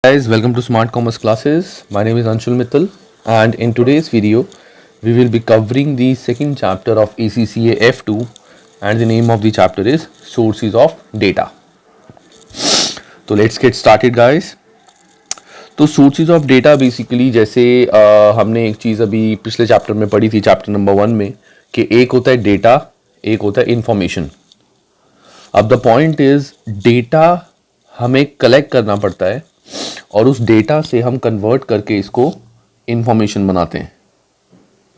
Guys, welcome to Smart Commerce Classes. My name is Anshul Mittal, and in today's video we will be covering the second chapter of ACCA F2, and the name of the chapter is Sources of Data. तो let's get started guys. तो sources of data basically जैसे हमने एक चीज़ अभी पिछले chapter में पढ़ी थी, चैप्टर नंबर 1 में, कि एक होता है डेटा, एक होता है इंफॉर्मेशन. अब द पॉइंट इज डेटा हमें कलेक्ट करना पड़ता है और उस डेटा से हम कन्वर्ट करके इसको इंफॉर्मेशन बनाते हैं.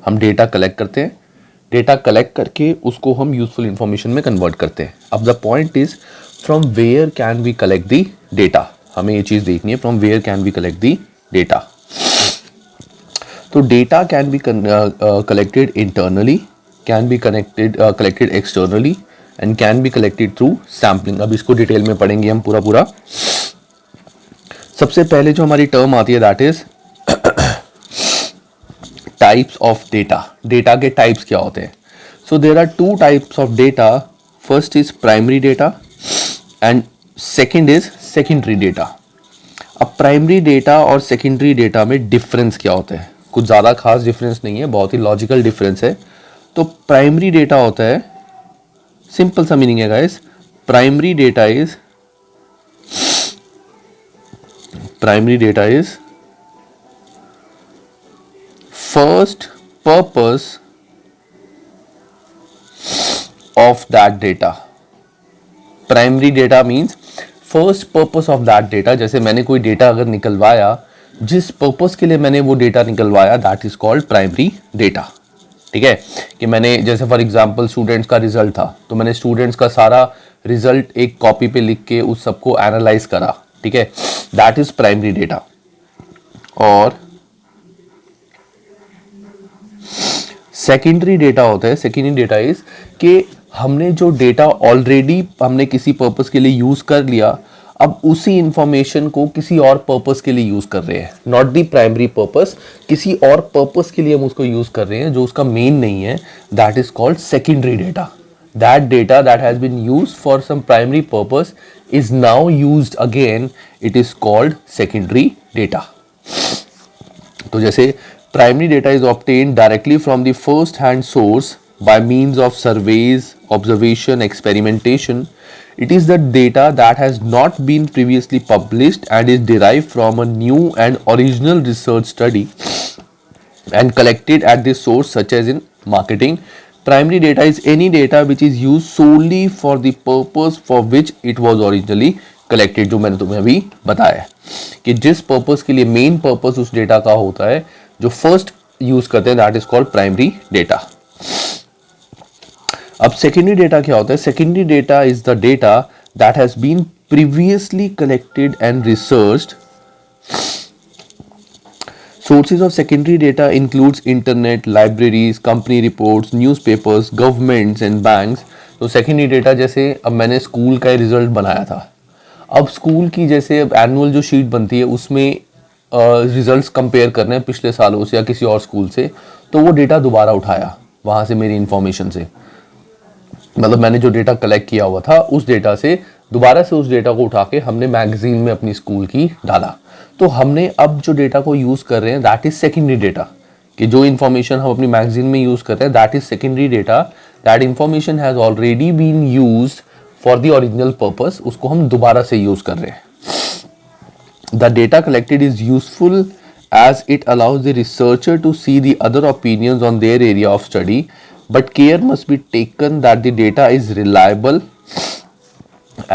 हम डेटा कलेक्ट करते हैं, डेटा कलेक्ट करके उसको हम यूजफुल इंफॉर्मेशन में कन्वर्ट करते हैं. अब the point is from where can we collect the data. हमें ये चीज़ देखनी है, from where can we collect the data. तो data can be collected internally, can be collected externally and can be collected through sampling. अब इसको detail में पढ़ेंगे हम पूरा. सबसे पहले जो हमारी टर्म आती है that is types of data. Data के टाइप्स क्या होते हैं? So there are two types of data. First is primary data and second is secondary data. अब प्राइमरी डेटा और सेकेंडरी डेटा में डिफरेंस क्या होता है? कुछ ज़्यादा खास डिफरेंस नहीं है, बहुत ही लॉजिकल डिफरेंस है. तो प्राइमरी डेटा होता है, सिंपल सा मीनिंग है guys, primary data is first purpose of that data. Primary data means first purpose of that data. जैसे मैंने कोई डेटा अगर निकलवाया, जिस पर्पस के लिए मैंने वो डेटा निकलवाया, that is called primary data. ठीक है, कि मैंने जैसे फॉर एग्जांपल स्टूडेंट्स का रिजल्ट था, तो मैंने स्टूडेंट्स का सारा रिजल्ट एक कॉपी पे लिख के उस सबको एनालाइज करा. ठीक है, दैट इज प्राइमरी डेटा. और सेकेंडरी डेटा होता है, सेकेंडरी डेटा इज कि हमने जो डेटा ऑलरेडी हमने किसी पर्पस के लिए यूज कर लिया, अब उसी इंफॉर्मेशन को किसी और पर्पस के लिए यूज कर रहे हैं. नॉट दी प्राइमरी पर्पस, किसी और पर्पस के लिए हम उसको यूज कर रहे हैं जो उसका मेन नहीं है. That is called secondary data. That data that has been used for some primary purpose is now used again. It is called secondary data. तो जैसे primary data is obtained directly from the first hand source by means of surveys, observation, experimentation. It is the data that has not been previously published and is derived from a new and original research study and collected at the source, such as in marketing. Primary data is any data which is used solely for the purpose for which it was originally collected. जो मैंने तुम्हें अभी बताया है कि जिस purpose के लिए मेन पर्पस उस डेटा का होता है, जो फर्स्ट यूज करते हैं, that is called primary data. अब सेकेंडरी डेटा क्या होता है? Secondary data is the data that has been previously collected and researched. Sources of secondary data includes internet, libraries, company reports, newspapers, governments and banks. तो secondary data जैसे अब मैंने school का result बनाया था, अब स्कूल की जैसे एनुअल जो शीट बनती है उसमें रिजल्ट्स कंपेयर करने हैं पिछले सालों से या किसी और स्कूल से, तो वो डेटा दोबारा उठाया वहाँ से मेरी इंफॉर्मेशन से, मतलब मैंने जो डेटा कलेक्ट किया हुआ था उस डेटा से दोबारा से उस डेटा को उठा के हमने मैगजीन में अपनी स्कूल की डाला. तो हमने अब जो डेटा को यूज कर रहे हैं दैट इज सेकेंडरी डेटा. कि जो इन्फॉर्मेशन हम अपनी मैगजीन में यूज कर रहे हैं that is secondary data. That information has already been used for the original purpose, उसको हम दोबारा से यूज कर रहे हैं. The data collected is useful as it allows the researcher to see the other opinions on their area of study, but care must be taken that the data is reliable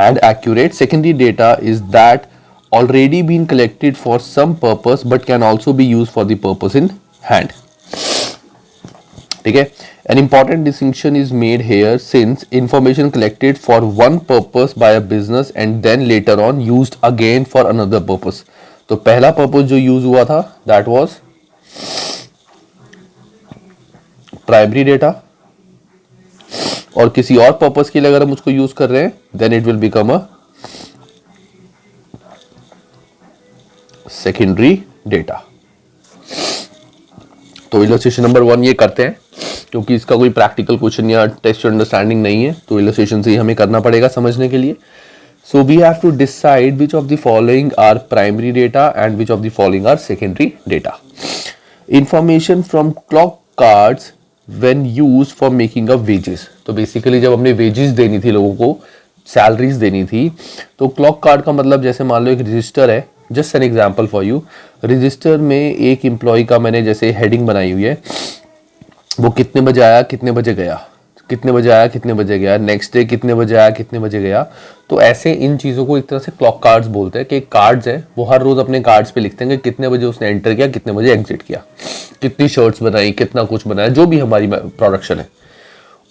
and accurate. Secondary data is that already been collected for some purpose but can also be used for the purpose in hand. ठीक है, an important distinction is made here since information collected for one purpose by a business and then later on used again for another purpose. तो पहला purpose जो use हुआ था that was primary data, और किसी और पर्पस के लिए अगर हम उसको यूज कर रहे हैं then it will become a secondary data. तो इलस्ट्रेशन नंबर 1 ये करते हैं, क्योंकि इसका कोई प्रैक्टिकल क्वेश्चन या टेस्ट अंडरस्टैंडिंग नहीं है, तो इलस्ट्रेशन से ही हमें करना पड़ेगा समझने के लिए. So we have to decide which of the following are primary data and which of the following are secondary data. Information from clock cards when used for making up wages. तो basically जब हमने wages देनी थी लोगों को, salaries देनी थी, तो क्लॉक कार्ड का मतलब जैसे मान लो एक रजिस्टर है, just an example for you, register में एक एम्प्लॉय का मैंने जैसे हेडिंग बनाई हुई है, वो कितने बजे आया कितने बजे गया, कितने बजे आया कितने बजे गया, नेक्स्ट डे कितने बजे आया कितने बजे गया। तो ऐसे इन चीज़ों को एक तरह से क्लॉक कार्ड्स बोलते हैं कि कार्ड्स हैं वो हर रोज़ अपने कार्ड्स पे लिखते हैं कि कितने बजे उसने एंटर किया, कितने बजे एग्जिट किया, कितनी शर्ट्स बनाई, कितना कुछ बनाया, जो भी हमारी प्रोडक्शन है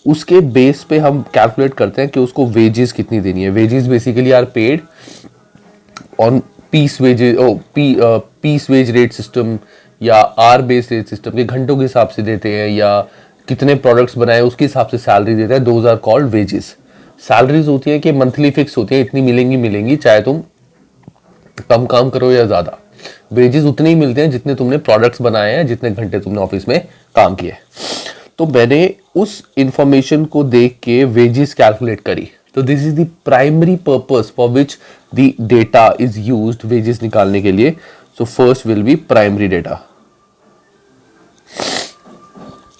उसके बेस पे हम कैलकुलेट करते हैं कि उसको वेजेस कितनी देनी है। Wages basically are paid on piece wages, piece wage rate system या आर बेस्ड रेट सिस्टम के घंटों के हिसाब से देते हैं, या कितने प्रोडक्ट्स बनाए उसके हिसाब से सैलरी देते हैं। Those are called wages. Salaries होती है कि मंथली फिक्स होती है, इतनी मिलेंगी मिलेंगी, चाहे तुम कम काम करो या ज्यादा। वेजेस उतने ही मिलते हैं जितने तुमने प्रोडक्ट्स बनाए हैं, जितने घंटे तुमने ऑफिस में काम किए। तो मैंने उस इंफॉर्मेशन को देख के वेजेस कैलकुलेट करी। तो this is the primary purpose for which the data is used, wages निकालने के लिए। So first will be primary data.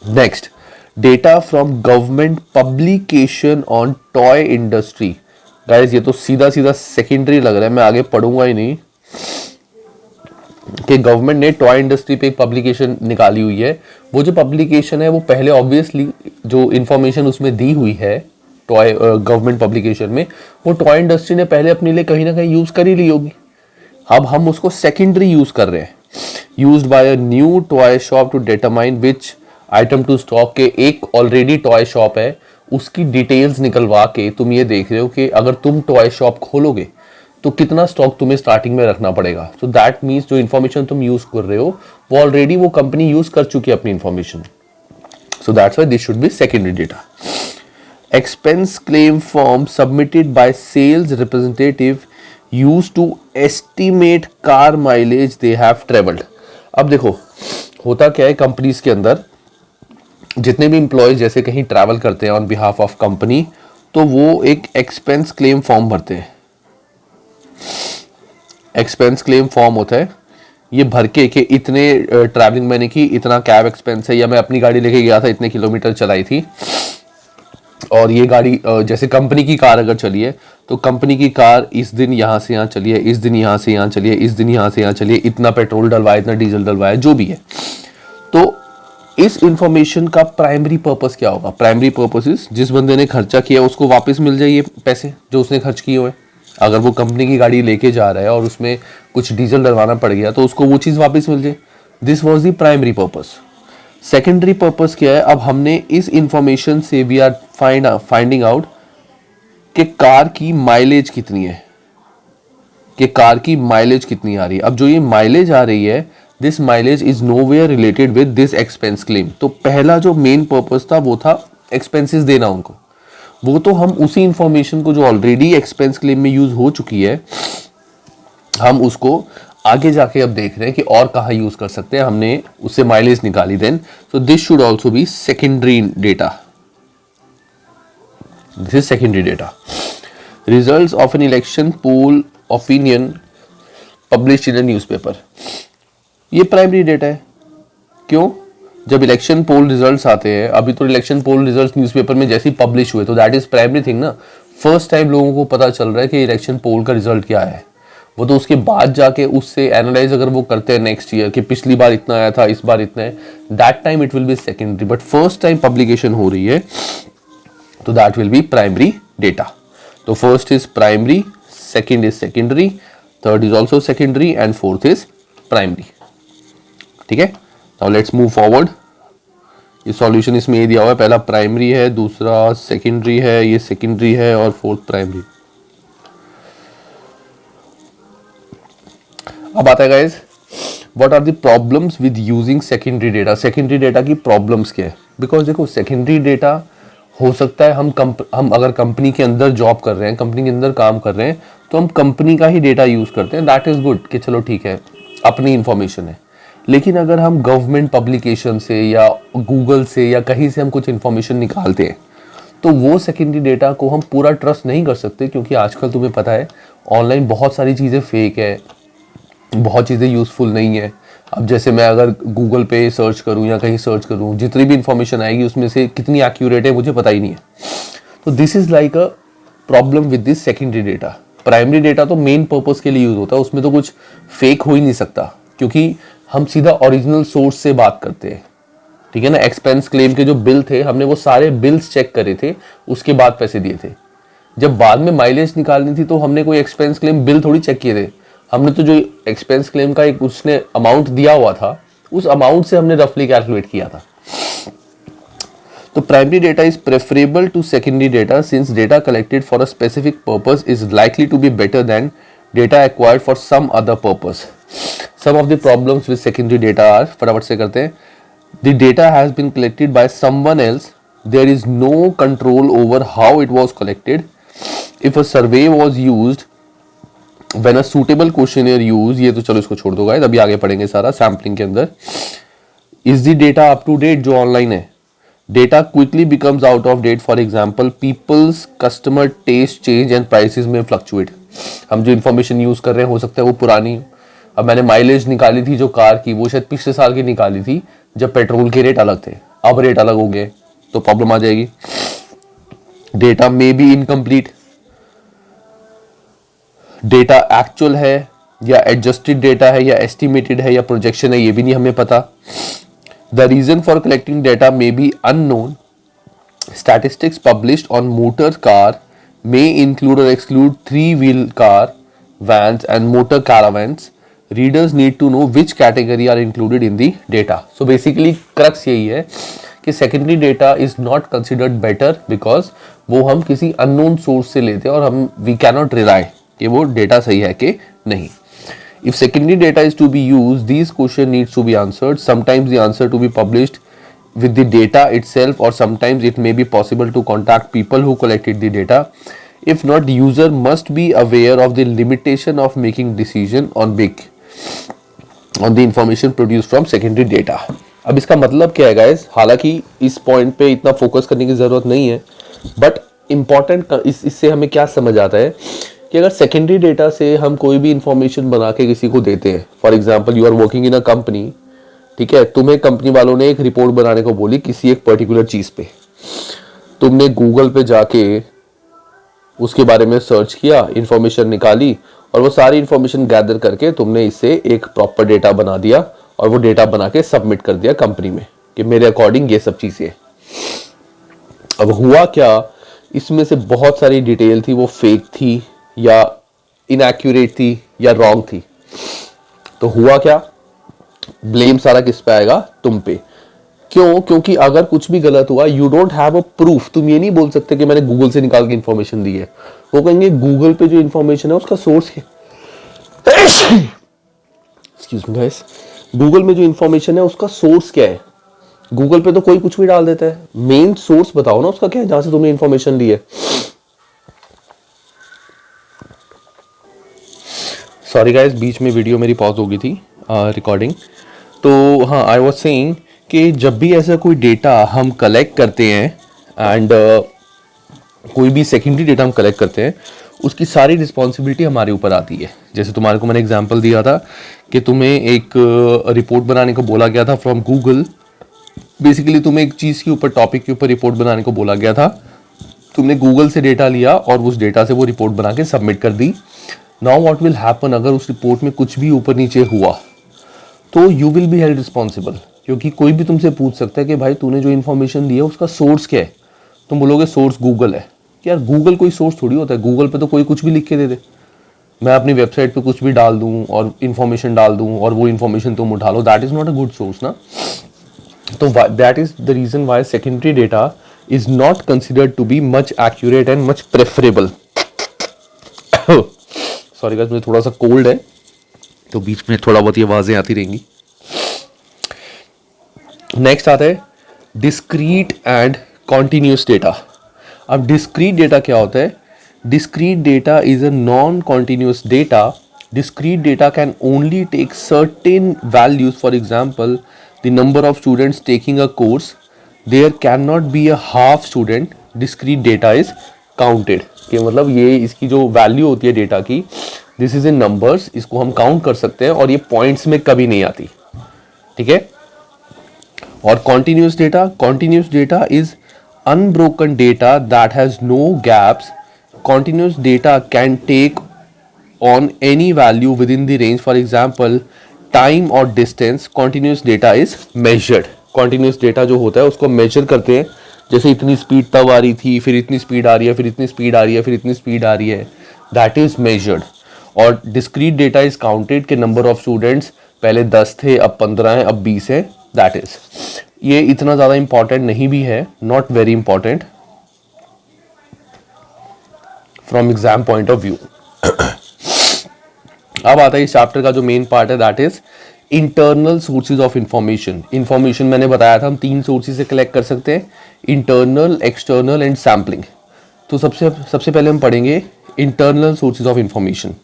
Next, data from government publication on toy industry. Guys ये तो सीधा सीधा सेकेंडरी लग रहा है, मैं आगे पढ़ूंगा ही नहीं कि गवर्नमेंट ने टॉय इंडस्ट्री पे एक पब्लिकेशन निकाली हुई है। वो जो पब्लिकेशन है वो पहले ऑब्वियसली जो इंफॉर्मेशन उसमें दी हुई है टॉय गवर्नमेंट पब्लिकेशन में, वो टॉय इंडस्ट्री ने पहले अपने लिए कहीं ना कहीं यूज कर ही ली होगी। अब हम उसको सेकेंडरी यूज कर रहे हैं। Used by a new toy shop to determine which item to stock, के एक ऑलरेडी टॉय शॉप है उसकी डिटेल्स निकलवा के तुम ये देख रहे हो कि अगर तुम टॉय शॉप खोलोगे तो कितना स्टॉक तुम्हें स्टार्टिंग में रखना पड़ेगा। सो दैट मीन्स जो इन्फॉर्मेशन तुम यूज कर रहे हो वो ऑलरेडी वो कंपनी यूज कर चुकी है अपनी information. So that's why this should be secondary data. Expense claim form submitted by sales representative used to estimate car mileage they have travelled. अब देखो होता क्या है, कंपनीज के अंदर जितने भी एम्प्लॉयज जैसे कहीं ट्रैवल करते हैं ऑन बिहाफ ऑफ कंपनी, तो वो एक एक्सपेंस क्लेम फॉर्म भरते हैं। एक्सपेंस क्लेम फॉर्म होता है, ये भर के कि इतने ट्रैवलिंग मैंने की, इतना कैब एक्सपेंस है, या मैं अपनी गाड़ी लेके गया था इतने किलोमीटर चलाई थी, और ये गाड़ी जैसे कंपनी की कार अगर चली है तो कंपनी की कार इस दिन यहाँ से यहाँ चली है, इस दिन यहाँ से यहाँ चली है, इस दिन यहाँ से यहाँ चली है, इतना पेट्रोल डलवाया, इतना डीजल डलवाया, जो भी है। तो इस इंफॉर्मेशन का प्राइमरी पर्पस क्या होगा? प्राइमरी पर्पस इज जिस बंदे ने खर्चा किया उसको वापस मिल जाए ये पैसे जो उसने खर्च किए हुए। अगर वो कंपनी की गाड़ी लेके जा रहा है और उसमें कुछ डीजल डलवाना पड़ गया तो उसको वो चीज़ वापस मिल जाए। This was the primary purpose. Secondary purpose क्या है? अब हमने इस इंफॉर्मेशन से वी आर फाइंडिंग आउट कि कार की माइलेज कितनी है, कि कार की माइलेज कितनी आ रही है। अब जो ये माइलेज आ रही है, this mileage is nowhere related with this expense claim. तो पहला जो मेन पर्पस था वो था एक्सपेंसेस देना उनको, वो तो हम उसी इंफॉर्मेशन को जो ऑलरेडी एक्सपेंस क्लेम में यूज हो चुकी है, हम उसको आगे जाके अब देख रहे हैं कि और कहाँ यूज कर सकते हैं। हमने उससे माइलेज निकाली then, so this should also be secondary data. This is secondary data. Results of an election poll opinion published in a newspaper, ये प्राइमरी डेटा है। क्यों? जब इलेक्शन पोल रिजल्ट्स आते हैं, अभी तो इलेक्शन पोल रिजल्ट्स न्यूज़पेपर में जैसे ही पब्लिश हुए तो दैट इज प्राइमरी थिंग ना। फर्स्ट टाइम लोगों को पता चल रहा है कि इलेक्शन पोल का रिजल्ट क्या है। वो तो उसके बाद जाके उससे एनालाइज अगर वो करते हैं नेक्स्ट ईयर कि पिछली बार इतना आया था, इस बार इतना है, that time it will be secondary. But first time publication हो रही है तो that will be primary data. तो first is primary, second is secondary, third is also secondary and fourth is primary. ठीक है, नाउ लेट्स मूव फॉरवर्ड। ये solution इसमें ये दिया हुआ है, पहला प्राइमरी है, दूसरा सेकेंडरी है, ये सेकेंडरी है और फोर्थ प्राइमरी। अब आता है guys, what are the problems with using secondary data. Secondary data की प्रॉब्लम्स क्या है? बिकॉज देखो सेकेंडरी डेटा हो सकता है हम अगर कंपनी के अंदर जॉब कर रहे हैं, कंपनी के अंदर काम कर रहे हैं, तो हम कंपनी का ही डेटा यूज करते हैं, दैट इज गुड कि चलो ठीक है अपनी इंफॉर्मेशन है। लेकिन अगर हम गवर्नमेंट पब्लिकेशन से या गूगल से या कहीं से हम कुछ इंफॉर्मेशन निकालते हैं तो वो सेकेंडरी डेटा को हम पूरा ट्रस्ट नहीं कर सकते, क्योंकि आजकल तुम्हें पता है ऑनलाइन बहुत सारी चीज़ें फेक है, बहुत चीज़ें यूज़फुल नहीं है। अब जैसे मैं अगर गूगल पे सर्च करूँ या कहीं सर्च करूँ, जितनी भी इंफॉर्मेशन आएगी उसमें से कितनी एक्यूरेट है मुझे पता ही नहीं है। तो this is like a problem with this secondary data. Primary data तो मेन पर्पस के लिए यूज़ होता है, उसमें तो कुछ फेक हो ही नहीं सकता, क्योंकि हम सीधा ओरिजिनल सोर्स से बात करते हैं, ठीक है ना। एक्सपेंस क्लेम के जो बिल थे, हमने वो सारे बिल्स चेक करे थे, उसके बाद पैसे दिए थे। जब बाद में माइलेज निकालनी थी तो हमने कोई एक्सपेंस क्लेम बिल थोड़ी चेक किए थे, हमने तो जो एक्सपेंस क्लेम का एक उसने अमाउंट दिया हुआ था, उस अमाउंट से हमने रफली कैलकुलेट किया था। तो primary data is preferable to secondary data since data collected for a specific purpose is likely to be better than data acquired for some other purpose. Some of the problems with secondary data are, फटाफट से करते हैं। The data has been collected by someone else, there is no control over how it was collected. If a survey was used when a suitable questionnaire use, ये तो चलो इसको छोड़ दो गाइस, अभी आगे पढ़ेंगे सारा सैम्पलिंग के अंदर। Is the data up to date, जो ऑनलाइन है। Data quickly becomes out of date, for example peoples customer taste change and prices में फ्लक्चुएट। हम जो इन्फॉर्मेशन यूज कर रहे हैं हो सकता है वो पुरानी, अब मैंने माइलेज निकाली थी जो कार की, वो शायद पिछले साल की निकाली थी जब पेट्रोल के रेट अलग थे, अब रेट अलग हो गए तो प्रॉब्लम आ जाएगी। Data may be incomplete, data actual है या एडजस्टेड डेटा है या एस्टिमेटेड है या प्रोजेक्शन है, ये भी नहीं हमें पता। The reason for collecting data may be unknown. Statistics published on motor car may include or exclude three-wheel car, vans and motor caravans. Readers need to know which category are included in the data. So basically crux यही है कि secondary data is not considered better because वो हम किसी unknown source से लेते हैं और हम we cannot rely कि वो data सही है कि नहीं. If secondary data is to be used, these question needs to be answered. Sometimes the answer to be published with the data itself, or sometimes it may be possible to contact people who collected the data. If not, the user must be aware of the limitation of making decision on the information produced from secondary data. अब इसका मतलब क्या है guys, हालांकि इस point पे इतना focus करने की जरूरत नहीं है, बट इम्पॉर्टेंट इससे हमें क्या समझ आता है कि अगर सेकेंडरी डेटा से हम कोई भी इंफॉर्मेशन बना के किसी को देते हैं, for example you are working in a company, ठीक है, तुम्हें कंपनी वालों ने एक रिपोर्ट बनाने को बोली किसी एक पर्टिकुलर चीज पे, तुमने गूगल पे जाके उसके बारे में सर्च किया, इंफॉर्मेशन निकाली और वो सारी इंफॉर्मेशन गैदर करके तुमने इससे एक प्रॉपर डेटा बना दिया और वो डेटा बना के सबमिट कर दिया कंपनी में कि मेरे अकॉर्डिंग ये सब चीजें। अब हुआ क्या, इसमें से बहुत सारी डिटेल थी वो फेक थी या इनएक्यूरेट थी या रॉन्ग थी। तो हुआ क्या, ब्लेम सारा किस पे आएगा, तुम पे। क्यों? क्योंकि अगर कुछ भी गलत हुआ, you don't have a proof. तुम ये नहीं बोल सकते कि मैंने गूगल से निकाल के इंफॉर्मेशन दी है। वो कहेंगे गूगल पे जो इंफॉर्मेशन है उसका सोर्स है, एक्सक्यूज मी गाइस, गूगल में जो इंफॉर्मेशन है उसका सोर्स क्या है। गूगल पे तो कोई कुछ भी डाल देता है, मेन सोर्स बताओ ना उसका क्या है जहां से तुमने इंफॉर्मेशन ली है। सॉरी गाइस, बीच में वीडियो मेरी पॉज हो गई थी रिकॉर्डिंग। तो हाँ, आई वाज सेइंग कि जब भी ऐसा कोई डेटा हम कलेक्ट करते हैं एंड कोई भी सेकेंडरी डेटा हम कलेक्ट करते हैं, उसकी सारी रिस्पॉन्सिबिलिटी हमारे ऊपर आती है। जैसे तुम्हारे को मैंने एग्जांपल दिया था कि तुम्हें एक रिपोर्ट बनाने को बोला गया था फ्रॉम गूगल। बेसिकली तुम्हें एक चीज़ के ऊपर, टॉपिक के ऊपर रिपोर्ट बनाने को बोला गया था, तुमने गूगल से डेटा लिया और उस डेटा से वो रिपोर्ट बना के सबमिट कर दी। नाउ व्हाट विल हैपन, अगर उस रिपोर्ट में कुछ भी ऊपर नीचे हुआ तो you will be held responsible, क्योंकि कोई भी तुमसे पूछ सकता है कि भाई तूने जो इन्फॉर्मेशन दी है उसका सोर्स क्या है। तुम बोलोगे सोर्स गूगल है। यार गूगल कोई सोर्स थोड़ी होता है, गूगल पे तो कोई कुछ भी लिख के दे दे। मैं अपनी वेबसाइट पे कुछ भी डाल दूं और इन्फॉर्मेशन डाल दूं और वो इन्फॉर्मेशन तुम उठा लो, that is not a good source ना। तो that is the reason why secondary data is not considered to be much accurate and much preferable. Sorry guys, मुझे थोड़ा सा कोल्ड है तो बीच में थोड़ा बहुत ये आवाजें आती रहेंगी। नेक्स्ट आता है डिस्क्रीट एंड कॉन्टिन्यूस डेटा। अब डिस्क्रीट डेटा क्या होता है? Discrete data is a non continuous data. Discrete data can only take certain values, for example the number of students taking a course, there can not be a half student discrete data is counted, कि मतलब ये इसकी जो value होती है data की, this is in numbers, इसको हम काउंट कर सकते हैं और ये पॉइंट्स में कभी नहीं आती, ठीक है। और continuous data is unbroken data that has no gaps. Continuous data can take on any value within the range. For example, time or distance. Continuous data is measured. Continuous data जो होता है उसको measure करते हैं, जैसे इतनी speed तब आ रही थी, फिर इतनी स्पीड आ रही है, फिर इतनी स्पीड आ रही है, फिर इतनी स्पीड आ रही है, दैट इज measured. और discrete data is counted के number of students पहले 10 थे, अब 15 हैं, अब 20 है, दैट इज. ये इतना ज़्यादा इंपॉर्टेंट नहीं भी है, not very important from exam point of view. अब आता है इस चैप्टर का जो मेन पार्ट है, that is internal sources of information. Information मैंने बताया था हम 3 सोर्सेज से कलेक्ट कर सकते हैं, इंटरनल, एक्सटर्नल एंड सैम्पलिंग. तो सबसे पहले हम पढ़ेंगे internal sources of information.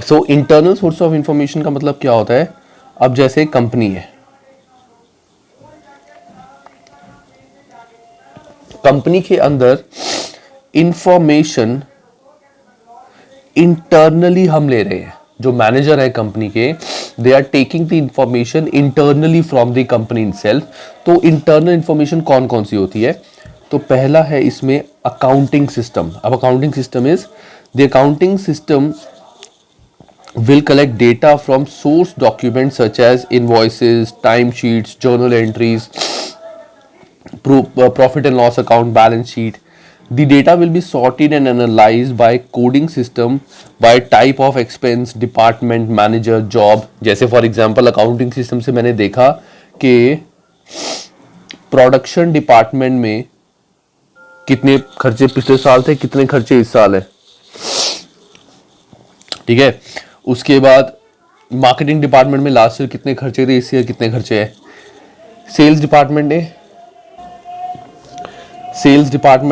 So internal source of information का मतलब क्या होता है. अब जैसे कंपनी है, कंपनी के अंदर इंफॉर्मेशन इंटरनली हम ले रहे हैं. जो मैनेजर है कंपनी के, they are taking the information internally from the company itself. तो इंटरनल इंफॉर्मेशन कौन कौन सी होती है. तो पहला है इसमें अकाउंटिंग सिस्टम. अब accounting system is the accounting system will collect data from source documents such as invoices, timesheets, journal entries, profit and loss account, balance sheet. The data will be sorted and analyzed by coding system by type of expense, department, manager, job. जैसे for example accounting system से मैंने देखा कि production department में कितने खर्चे पिछले साल थे, कितने खर्चे इस साल है, ठीक है. उसके बाद मार्केटिंग डिपार्टमेंट में लास्ट ईयर कितने खर्चे थे, इस ईयर कितने खर्चे हैं. सेल्स डिपार्टमेंट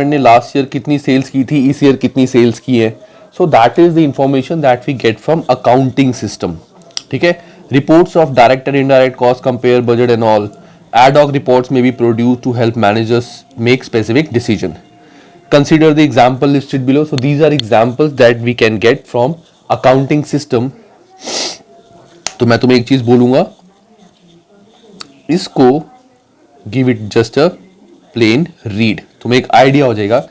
ने लास्ट ईयर कितनी सेल्स की थी, इस ईयर कितनी सेल्स की है. So that is the information that we get from accounting system, ठीक है. Reports of direct and indirect cost, compare, budget and all. Ad hoc reports may be produce to help managers make specific decision. Consider the example listed below. So these are examples that we can get from accounting system. तो मैं तुम्हें एक चीज बोलूंगा, इसको give it just a plain read, तुम्हें एक idea हो जाएगा.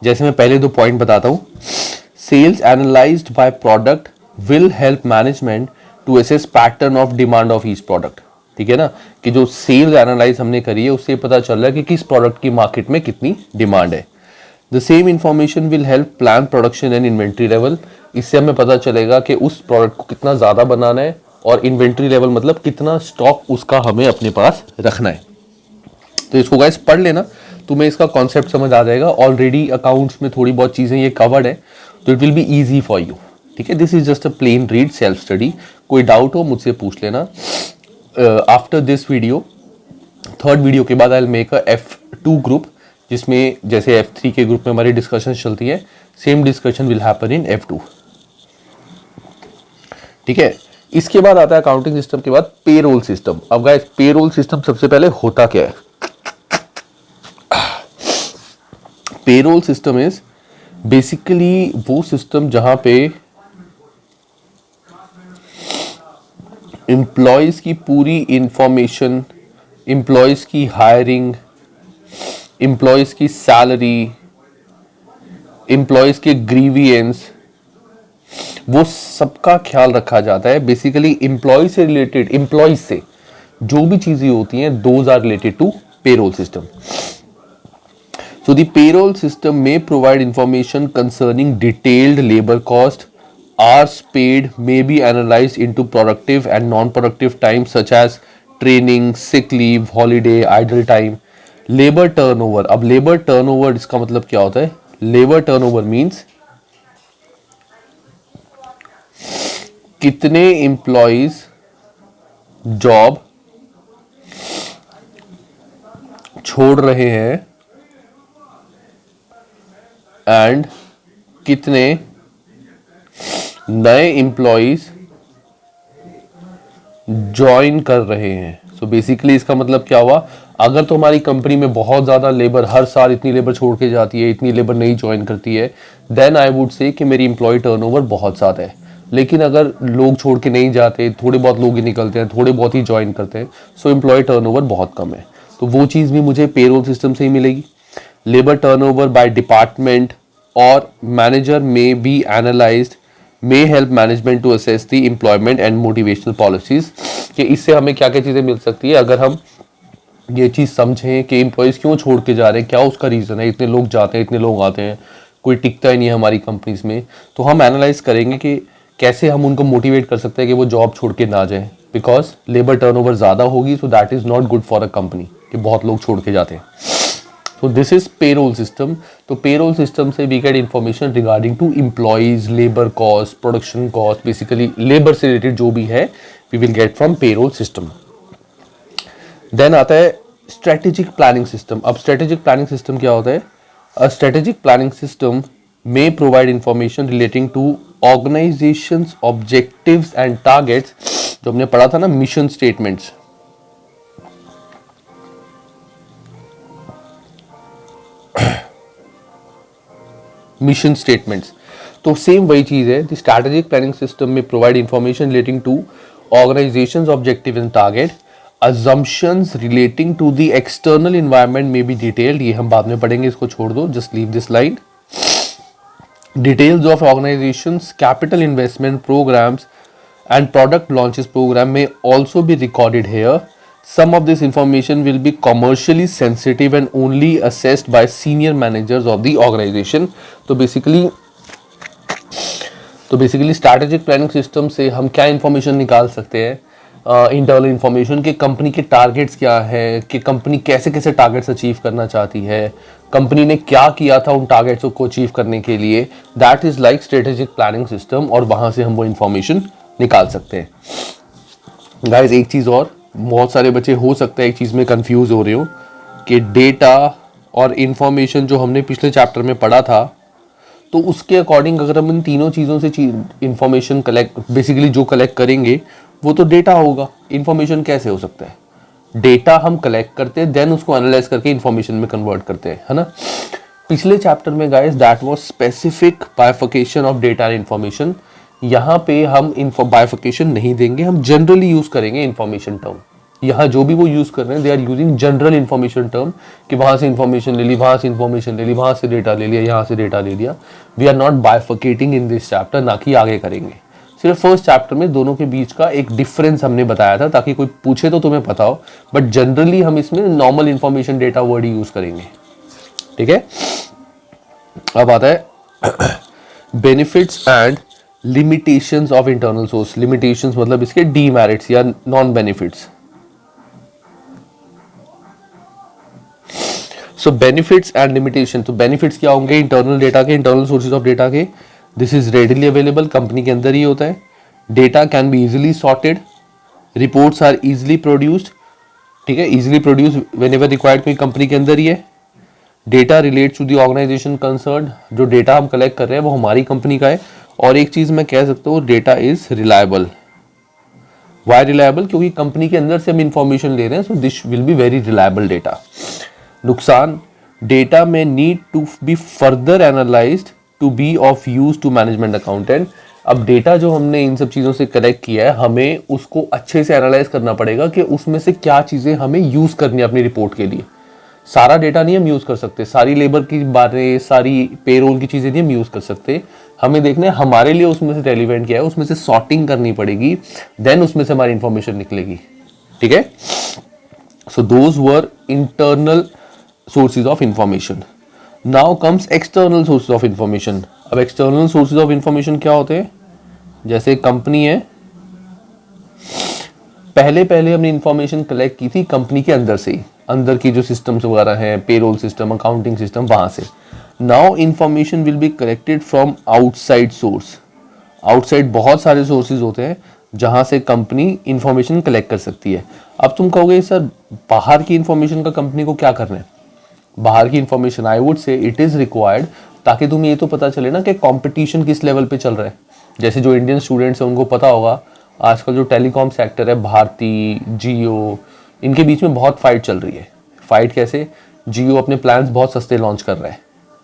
जैसे मैं पहले 2 पॉइंट बताता हूं. Sales analyzed by product will help management to assess pattern of demand of each product. ठीक है ना, कि जो सेल्स एनालाइज हमने करी है उससे पता चल रहा है कि किस प्रोडक्ट की मार्केट में कितनी डिमांड है. The same information will help plan production and inventory level. इससे हमें पता चलेगा कि उस प्रोडक्ट को कितना ज़्यादा बनाना है, और इन्वेंट्री लेवल मतलब कितना स्टॉक उसका हमें अपने पास रखना है. तो इसको गाइस पढ़ लेना, तुम्हें इसका कॉन्सेप्ट समझ आ जाएगा. ऑलरेडी अकाउंट्स में थोड़ी बहुत चीज़ें ये कवर्ड है, तो it will be easy for you, ठीक है. This is just a plain read, self study. कोई डाउट हो मुझसे पूछ लेना. After this video, 3rd video के बाद I will make a F2 group, जिसमें जैसे F3 के ग्रुप में हमारी डिस्कशन चलती है, same discussion will happen in F2, ठीक है. इसके बाद आता है अकाउंटिंग सिस्टम के बाद पेरोल सिस्टम. अब गाइस पेरोल सिस्टम सबसे पहले होता क्या है. पेरोल सिस्टम इज बेसिकली वो सिस्टम जहां पे एम्प्लॉयज की पूरी इंफॉर्मेशन, एम्प्लॉयज की हायरिंग, एम्प्लॉयज की सैलरी, एम्प्लॉयज के ग्रीवियंस, वो सबका ख्याल रखा जाता है. बेसिकली एम्प्लॉय से रिलेटेड, एम्प्लॉयज से जो भी चीजें होती हैं, those are related to payroll system. So the payroll system may provide information concerning detailed labor cost. Hours paid may be analyzed into productive and non-productive time such as training, sick leave, holiday, idle time. Labor turnover. अब labor turnover इसका मतलब क्या होता है. Labor turnover means कितने employees job छोड़ रहे हैं एंड कितने नए एम्प्लॉयज ज्वाइन कर रहे हैं. सो तो बेसिकली इसका मतलब क्या हुआ, अगर तो हमारी कंपनी में बहुत ज़्यादा लेबर, हर साल इतनी लेबर छोड़ के जाती है, इतनी लेबर नहीं ज्वाइन करती है, देन आई वुड से कि मेरी एम्प्लॉय टर्नओवर बहुत ज़्यादा है। लेकिन अगर लोग छोड़ के नहीं जाते, थोड़े बहुत लोग ही निकलते हैं, थोड़े बहुत ही ज्वाइन करते हैं, सो एम्प्लॉय टर्नओवर बहुत कम है। तो वो चीज़ भी मुझे पेरोल सिस्टम से ही मिलेगी। लेबर टर्नओवर बाय डिपार्टमेंट और मैनेजर में B analysed, may help management to assess the employment and motivational policies, कि इससे हमें क्या क्या चीज़ें मिल सकती है अगर हम ये चीज़ समझें कि एम्प्लॉयज़ क्यों छोड़ के जा रहे हैं, क्या उसका रीज़न है, इतने लोग जाते हैं, इतने लोग आते हैं, कोई टिकता ही नहीं है हमारी कंपनीज में। तो हम एनालाइज करेंगे कि कैसे हम उनको मोटिवेट कर सकते हैं कि वो जॉब छोड़ के ना जाएं, बिकॉज लेबर टर्नओवर ज़्यादा होगी, सो that is not good for a company कि बहुत लोग छोड़ के जाते हैं। So this is payroll system. तो payroll system से we get information regarding to employees, labor cost, production cost, basically labor से related जो भी है we will get from payroll system. Then आता है strategic planning system. अब strategic planning system क्या होता है? A strategic planning system may provide information relating to organizations, objectives and targets, जो हमने पढ़ा था ना mission statements. मिशन स्टेटमेंट्स, तो सेम वही चीज है। द स्ट्रैटेजिक प्लानिंग सिस्टम में provide information relating to organisations objective and target, assumptions relating to the external environment may be detailed, ये हम बाद में पढ़ेंगे, इसको छोड़ दो, just leave this line. Details of organizations capital investment programs and product launches program may also be recorded here. Some of this information will be commercially sensitive and only assessed by senior managers of the organization. तो basically strategic planning system से हम क्या information निकाल सकते हैं? Internal information कि company के targets क्या है, कि कंपनी कैसे कैसे टारगेट्स अचीव करना चाहती है, कंपनी ने क्या किया था उन टारगेट्स को अचीव करने के लिए, that is like strategic planning system, और वहां से हम वो इंफॉर्मेशन निकाल सकते हैं। गाइस एक चीज़ और, बहुत सारे बच्चे हो सकता है एक चीज़ में कंफ्यूज हो रहे हो कि डेटा और इन्फॉर्मेशन जो हमने पिछले चैप्टर में पढ़ा था, तो उसके अकॉर्डिंग अगर हम इन तीनों चीज़ों से इंफॉर्मेशन कलेक्ट, बेसिकली जो कलेक्ट करेंगे वो तो डेटा होगा, इन्फॉर्मेशन कैसे हो सकता है? डेटा हम कलेक्ट करते हैं, देन उसको एनालाइज करके इन्फॉर्मेशन में कन्वर्ट करते हैं, है ना। पिछले चैप्टर में guys that was specific bifurcation of data and information. यहाँ पे हम बाइफिकेशन नहीं देंगे, हम जनरली यूज करेंगे इन्फॉर्मेशन टर्म। यहाँ जो भी वो यूज कर रहे हैं, they are using general information term, कि वहां से इन्फॉर्मेशन ले ली, वहां से इन्फॉर्मेशन ले ली, वहां से डेटा ले लिया, यहाँ से डेटा ले लिया। We are not bifurcating in this chapter, ना कि आगे करेंगे। सिर्फ फर्स्ट चैप्टर में दोनों के बीच का एक डिफरेंस हमने बताया था, ताकि कोई पूछे तो तुम्हें पता हो, बट जनरली हम इसमें नॉर्मल इन्फॉर्मेशन डेटा वर्ड ही यूज करेंगे, ठीक है। अब आता है benefits and limitations of internal source. Limitations मतलब इसके डीमेरिट्स या non benefits. So benefits and limitation, तो बेनिफिट्स क्या होंगे इंटरनल डेटा के, इंटरनल सोर्सेज ऑफ डेटा के? This is readily available, company के अंदर ही होता है। Data can be easily sorted, reports are easily produced, ठीक है, easily produce when ever required, कोई कंपनी के अंदर ही है। Data relates to the organisation concern, जो डेटा हम कलेक्ट कर रहे हैं वो हमारी कंपनी का है। और एक चीज मैं कह सकता हूँ, data is reliable. Why reliable? क्योंकि कंपनी के अंदर से हम इंफॉर्मेशन ले रहे हैं, so this will be very reliable data. नुकसान, data may need to be further analysed to be of use to management accountant. अब डेटा जो हमने इन सब चीज़ों से कलेक्ट किया है, हमें उसको अच्छे से एनालाइज करना पड़ेगा कि उसमें से क्या चीज़ें हमें यूज़ करनी है अपनी रिपोर्ट के लिए। सारा डेटा नहीं हम यूज़ कर सकते, सारी लेबर की बातें, सारी पेरोल की चीज़ें नहीं हम यूज़ कर सकते। हमें देखना है हमारे लिए उसमें से रेलिवेंट क्या है, उसमें से सॉर्टिंग करनी पड़ेगी, देन उसमें से हमारी इंफॉर्मेशन निकलेगी, ठीक है। So those were internal sources of information. Now comes external sources of information. अब external sources of information क्या होते हैं? जैसे कंपनी है, पहले हमने इंफॉर्मेशन कलेक्ट की थी कंपनी के अंदर से ही, अंदर की जो सिस्टम्स वगैरह हैं, पेरोल सिस्टम, अकाउंटिंग सिस्टम, वहां से। Now information will be collected from outside source. Outside बहुत सारे सोर्सेज होते हैं जहां से कंपनी इंफॉर्मेशन कलेक्ट कर सकती है। अब तुम कहोगे सर बाहर की इंफॉर्मेशन का कंपनी को क्या करना है? बाहर की information I would say it is required, ताकि तुम्हें ये तो पता चले ना कि कंपटीशन किस लेवल पे चल रहा है। जैसे जो इंडियन स्टूडेंट्स हैं उनको पता होगा आजकल जो टेलीकॉम सेक्टर है, भारती, जियो, इनके बीच में बहुत फाइट चल रही है। फाइट कैसे? जियो अपने प्लान्स बहुत सस्ते लॉन्च कर रहा है,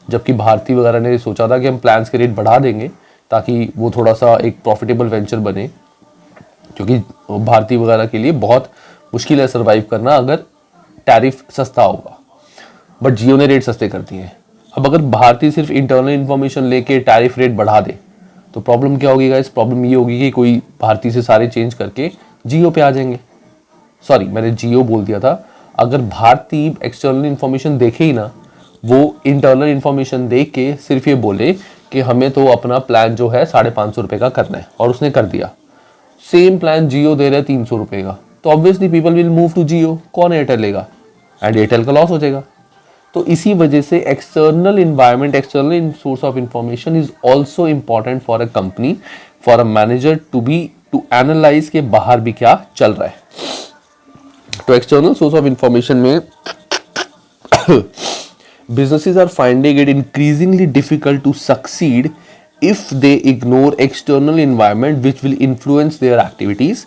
जबकि भारती वगैरह ने सोचा था कि हम प्लान्स के रेट बढ़ा देंगे ताकि वो थोड़ा सा एक प्रॉफिटेबल वेंचर बने, क्योंकि भारती वगैरह के लिए बहुत मुश्किल है सर्वाइव करना अगर टैरिफ सस्ता होगा। बट जियो ने रेट सस्ते कर दिए हैं। अब अगर भारती सिर्फ इंटरनल इन्फॉर्मेशन लेके टैरिफ रेट बढ़ा दे तो प्रॉब्लम क्या होगी गाइस? प्रॉब्लम ये होगी कि कोई भारती से सारे चेंज करके जियो पे आ जाएंगे। सॉरी, मैंने जियो बोल दिया था। अगर भारती एक्सटर्नल इन्फॉर्मेशन देखे ही ना, वो इंटरनल इन्फॉर्मेशन देख के सिर्फ ये बोले कि हमें तो अपना प्लान जो है 550 रुपये का करना है, और उसने कर दिया। सेम प्लान जियो दे रहे 300 रुपये का, तो obviously people will move to Jio. कौन एयरटेल लेगा? एंड एयरटेल का लॉस हो जाएगा। तो इसी वजह से external environment, external source of information is also important for a company, for a manager to analyse के बाहर भी क्या चल रहा है। तो एक्सटर्नल सोर्स ऑफ इंफॉर्मेशन में businesses are finding it increasingly difficult to succeed if they ignore external environment which will influence their activities.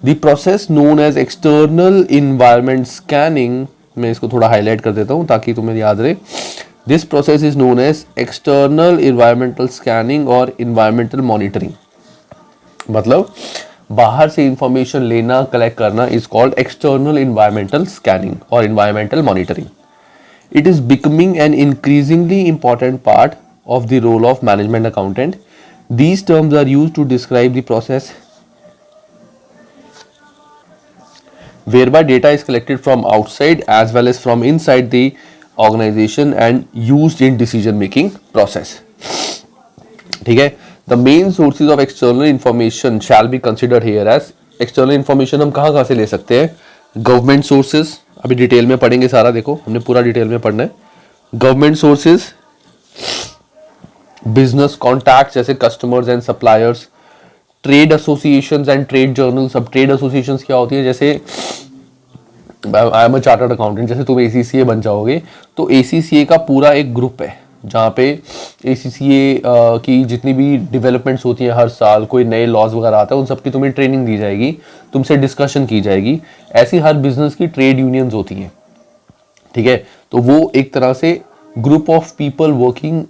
The process known as external environment scanning, मैं इसको थोड़ा हाईलाइट कर देता हूँ ताकि तुम्हें याद रहे। This process is known as external environmental scanning और environmental monitoring। मतलब बाहर से इंफॉर्मेशन लेना, कलेक्ट करना is called external environmental scanning और environmental monitoring. It is becoming an increasingly important part of the role of management accountant. These terms are used to describe the process whereby data is collected from outside as well as from inside the organization and used in decision making process. ठीक है? The main sources of external information shall be considered here as external information हम कहाँ से ले सकते हैं? Government sources, अभी detail में पढ़ेंगे सारा, देखो हमने पूरा डिटेल में पढ़ना है। गवर्नमेंट सोर्सेज, बिजनेस कॉन्टैक्ट जैसे customers and suppliers, trade associations and trade journals. अब ट्रेड एसोसिएशंस क्या होती है? जैसे I am a chartered accountant, जैसे तुम ACCA बन जाओगे तो ACCA का पूरा एक ग्रुप है जहाँ पे ACCA की जितनी भी डेवलपमेंट्स होती हैं हर साल, कोई नए लॉज वगैरह आता है, उन सबकी तुम्हें ट्रेनिंग दी जाएगी, तुमसे डिस्कशन की जाएगी। ऐसी हर बिजनेस की ट्रेड यूनियंस होती हैं। ठीक है? तो वो एक तरह से group of people working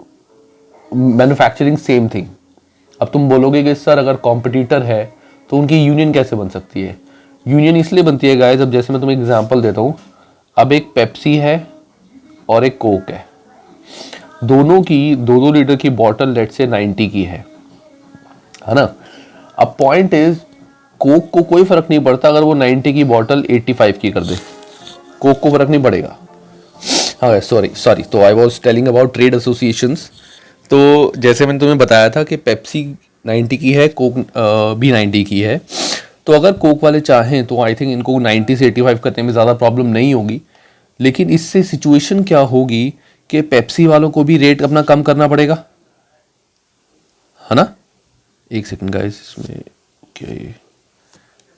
manufacturing same thing. अब तुम बोलोगे कि सर अगर कॉम्पिटिटर है तो उनकी यूनियन कैसे बन सकती है? यूनियन इसलिए बनती है गाइस, अब जैसे मैं तुम्हें एग्जांपल देता हूँ। अब एक पेप्सी है और एक कोक है, दोनों की 2-2 लीटर की बॉटल लेट से 90 की है ना। अब पॉइंट इज, कोक को कोई फर्क नहीं पड़ता अगर वो 90 की बॉटल 85 की कर दे, कोक को फर्क नहीं पड़ेगा। हाँ सॉरी, तो I was telling about trade associations. तो जैसे मैंने तुम्हें बताया था कि पेप्सी 90 की है, कोक भी 90 की है। तो अगर कोक वाले चाहें तो आई थिंक इनको 90 से 85 करने में ज़्यादा प्रॉब्लम नहीं होगी। लेकिन इससे सिचुएशन क्या होगी कि पेप्सी वालों को भी रेट अपना कम करना पड़ेगा, है ना। एक सेकंड गाइस, इसमें क्या ये,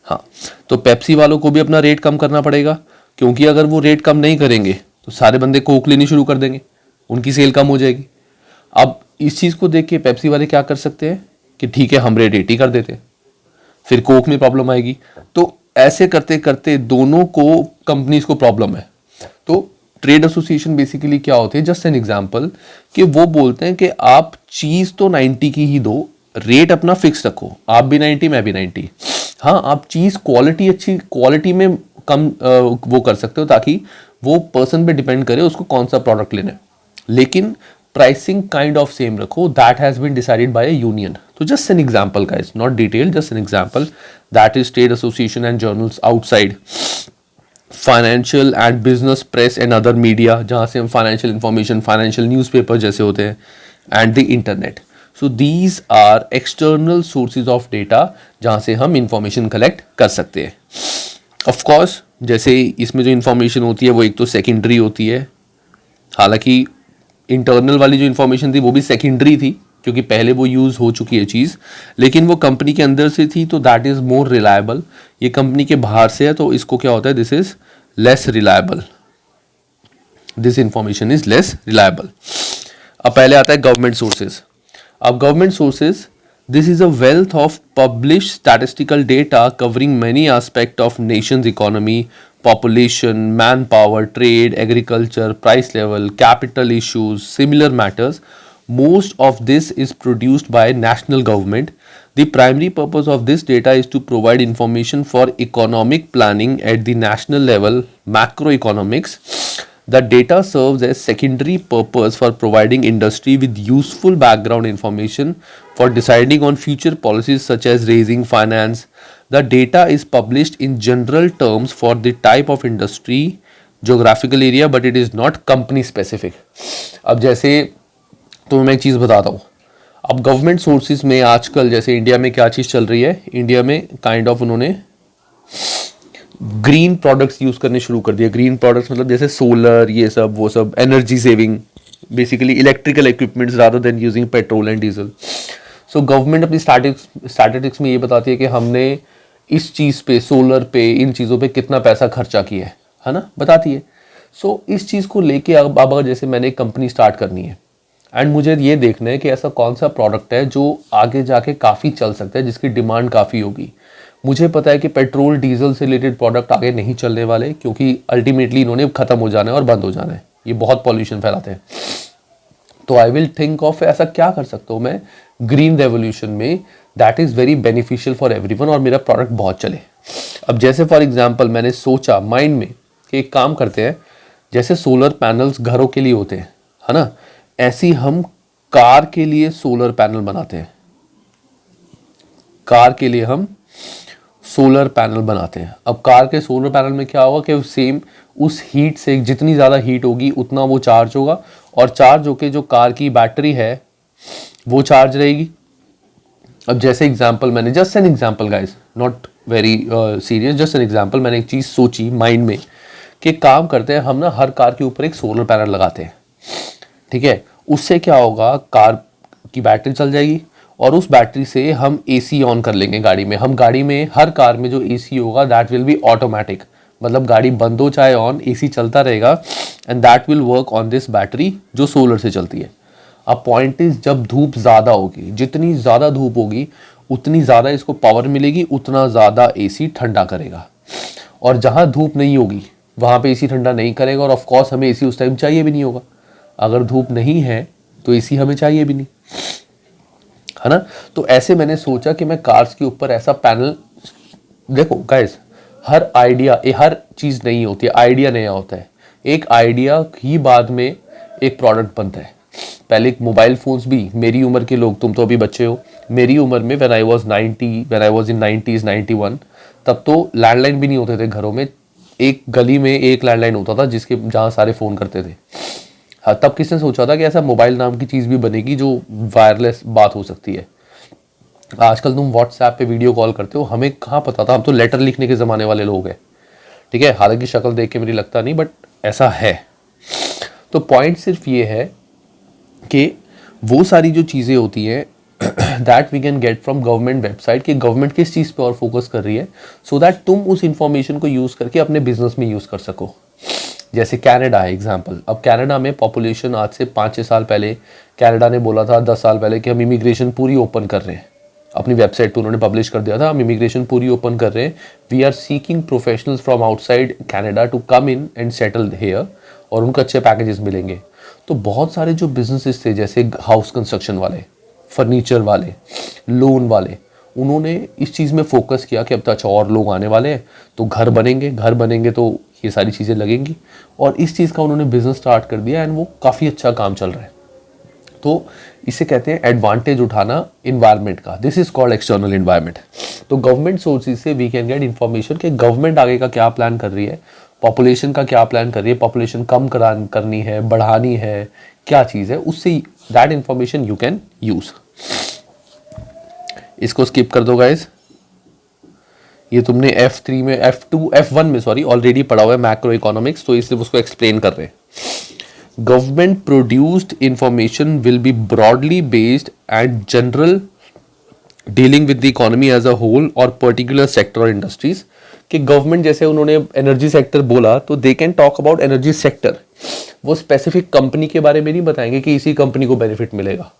हाँ, तो पेप्सी वालों को भी अपना रेट कम करना पड़ेगा, क्योंकि अगर वो रेट कम नहीं करेंगे तो सारे बंदे कोक लेनी शुरू कर देंगे, उनकी सेल कम हो जाएगी। अब इस चीज़ को देख के पेप्सी वाले क्या कर सकते हैं कि ठीक है हम रेट 80 कर देते हैं, फिर कोक में प्रॉब्लम आएगी। तो ऐसे करते करते दोनों को कंपनीज को प्रॉब्लम है। तो ट्रेड एसोसिएशन बेसिकली क्या होते हैं, जस्ट एन एग्जांपल, कि वो बोलते हैं कि आप चीज़ तो 90 की ही दो, रेट अपना फिक्स रखो, आप भी 90 मैं भी 90। हाँ, आप चीज़ क्वालिटी अच्छी क्वालिटी में कम वो कर सकते हो ताकि वो पर्सन पे डिपेंड करे उसको कौन सा प्रोडक्ट लेना है, लेकिन प्राइसिंग काइंड ऑफ सेम रखो। That has been decided by a union. तो just an example guys, not detail, just an example, that is trade association and journals outside financial and business press and other media, जहाँ से हम financial information, financial newspaper जैसे होते हैं, and the internet. So these are external sources of data जहाँ से हम information collect कर सकते हैं। ऑफ कोर्स जैसे इसमें जो इंफॉर्मेशन होती है वो एक तो सेकेंडरी होती है, हालांकि इंटरनल वाली जो इंफॉर्मेशन थी वो भी सेकेंडरी थी क्योंकि पहले वो यूज़ हो चुकी है चीज़, लेकिन वो कंपनी के अंदर से थी तो दैट इज़ मोर रिलायबल। ये कंपनी के बाहर से है तो इसको क्या होता है, this is less reliable, this information is less reliable. अब पहले आता है गवर्नमेंट सोर्सेज। अब government sources, this is a wealth of publish statistical data covering many aspect of Nations economy, population, manpower, trade, agriculture, price level, capital issues, similar matters. Most of this is produced by national government. The primary purpose of this data is to provide information for economic planning at the national level, macroeconomics. The data serves as secondary purpose for providing industry with useful background information for deciding on future policies such as raising finance. The data is published in general terms for the type of industry, geographical area, but it is not company specific. अब जैसे तो मैं एक चीज़ बताता हूँ. अब government sources में आजकल जैसे इंडिया में क्या चीज़ चल रही है, इंडिया में काइंड ऑफ उन्होंने ग्रीन प्रोडक्ट्स यूज करने शुरू कर दिया. ग्रीन प्रोडक्ट्स मतलब जैसे सोलर, ये सब वो सब, energy saving, basically electrical equipments rather than using petrol and diesel. So government अपनी स्टैटिस्टिक्स में ये बताती है कि हमने इस चीज़ पे, सोलर पे, इन चीज़ों पे कितना पैसा खर्चा किया है ना, बताती है. सो इस चीज़ को लेके अब अगर जैसे मैंने एक कंपनी स्टार्ट करनी है एंड मुझे ये देखना है कि ऐसा कौन सा प्रोडक्ट है जो आगे जाके काफ़ी चल सकता है, जिसकी डिमांड काफ़ी होगी. मुझे पता है कि पेट्रोल डीजल से रिलेटेड प्रोडक्ट आगे नहीं चलने वाले, क्योंकि अल्टीमेटली इन्होंने ख़त्म हो जाना है और बंद हो जाना है. ये बहुत पॉल्यूशन फैलाते हैं. तो आई विल थिंक ऑफ ऐसा क्या कर सकता हूँ मैं ग्रीन रेवोल्यूशन में that is very beneficial for everyone और मेरा प्रोडक्ट बहुत चले. अब जैसे फॉर एग्जांपल मैंने सोचा माइंड में कि एक काम करते हैं, जैसे सोलर पैनल्स घरों के लिए होते हैं, है ना, ऐसी हम कार के लिए सोलर पैनल बनाते हैं. कार के लिए हम सोलर पैनल बनाते हैं. अब कार के सोलर पैनल में क्या होगा कि सेम उस हीट से जितनी ज़्यादा हीट होगी उतना वो चार्ज होगा, और चार्ज होके जो कार की बैटरी है वो चार्ज रहेगी. अब जैसे एग्जांपल मैंने, just an example guys, not very serious, just an example, मैंने एक चीज़ सोची माइंड में कि काम करते हैं हम ना, हर कार के ऊपर एक सोलर पैनल लगाते हैं. ठीक है, उससे क्या होगा, कार की बैटरी चल जाएगी और उस बैटरी से हम एसी ऑन कर लेंगे गाड़ी में. हम गाड़ी में, हर कार में जो एसी होगा दैट विल बी ऑटोमेटिक, मतलब गाड़ी बंद हो चाहे ऑन, एसी चलता रहेगा and that will work on this battery जो सोलर से चलती है. अब पॉइंट इज, जब धूप ज़्यादा होगी, जितनी ज़्यादा धूप होगी उतनी ज़्यादा इसको पावर मिलेगी, उतना ज़्यादा एसी ठंडा करेगा. और जहाँ धूप नहीं होगी वहाँ पे एसी ठंडा नहीं करेगा, और ऑफकोर्स हमें एसी उस टाइम चाहिए भी नहीं होगा. अगर धूप नहीं है तो एसी हमें चाहिए भी नहीं, है ना. तो ऐसे मैंने सोचा कि मैं कार्स के ऊपर ऐसा पैनल, देखो गाइस, हर आइडिया, हर चीज़ नहीं होती है, आइडिया नया होता है. एक आइडिया ही बाद में एक प्रोडक्ट बनता है. पहले मोबाइल फ़ोन्स भी, मेरी उम्र के लोग, तुम तो अभी बच्चे हो, मेरी उम्र में when I was in 90s 91, तब तो लैंडलाइन भी नहीं होते थे घरों में. एक गली में एक लैंडलाइन होता था जिसके जहाँ सारे फ़ोन करते थे. हाँ, तब किसने सोचा था कि ऐसा मोबाइल नाम की चीज़ भी बनेगी जो वायरलेस बात हो सकती है. आजकल तुम व्हाट्सएप पे वीडियो कॉल करते हो, हमें कहाँ पता था, हम तो लेटर लिखने के ज़माने वाले लोग हैं. ठीक है, हालांकि शक्ल देख के मेरी लगता नहीं, बट ऐसा है. तो पॉइंट सिर्फ ये है कि वो सारी जो चीज़ें होती हैं that we can get from government website, कि गवर्नमेंट किस चीज़ पे और फोकस कर रही है, सो दैट तुम उस इंफॉर्मेशन को यूज़ करके अपने बिजनेस में यूज़ कर सको. जैसे कनाडा है एग्जांपल. अब कनाडा में पॉपुलेशन, आज से 5-6 साल पहले कनाडा ने बोला था, 10 साल पहले, कि हम इमिग्रेशन पूरी ओपन कर रहे हैं. अपनी वेबसाइट पर उन्होंने पब्लिश कर दिया था, हम इमिग्रेशन पूरी ओपन कर रहे हैं, we are seeking professionals from outside Canada to come in and settle here, और उनको अच्छे पैकेजेस मिलेंगे. तो बहुत सारे जो बिजनेसेस थे, जैसे हाउस कंस्ट्रक्शन वाले, फर्नीचर वाले, लोन वाले, उन्होंने इस चीज़ में फोकस किया कि अब तो अच्छा और लोग आने वाले हैं तो घर बनेंगे तो ये सारी चीज़ें लगेंगी, और इस चीज़ का उन्होंने बिजनेस स्टार्ट कर दिया एंड वो काफ़ी अच्छा काम चल रहा है. तो इसे कहते हैं एडवांटेज उठाना इन्वायरमेंट का. This is called external environment. तो गवर्नमेंट सोर्सेज से वी कैन गेट इन्फॉर्मेशन कि गवर्नमेंट आगे का क्या प्लान कर रही है, पॉपुलेशन का क्या प्लान कर रही है, पॉपुलेशन कम करनी है, बढ़ानी है, क्या चीज़ है, उससे that information you can use. इसको स्किप कर दो गाइस, ये तुमने F3 में, F1 में सॉरी ऑलरेडी पढ़ा हुआ है, मैक्रो इकोनॉमिक्स, तो इसलिए उसको एक्सप्लेन कर रहे हैं. Government produced information will be broadly based and general, dealing with the economy as a whole और पर्टिकुलर सेक्टर और इंडस्ट्रीज. कि गवर्नमेंट, जैसे उन्होंने एनर्जी सेक्टर बोला, तो they can talk about energy sector. वो स्पेसिफिक कंपनी के बारे में नहीं बताएंगे कि इसी कंपनी को बेनिफिट मिलेगा,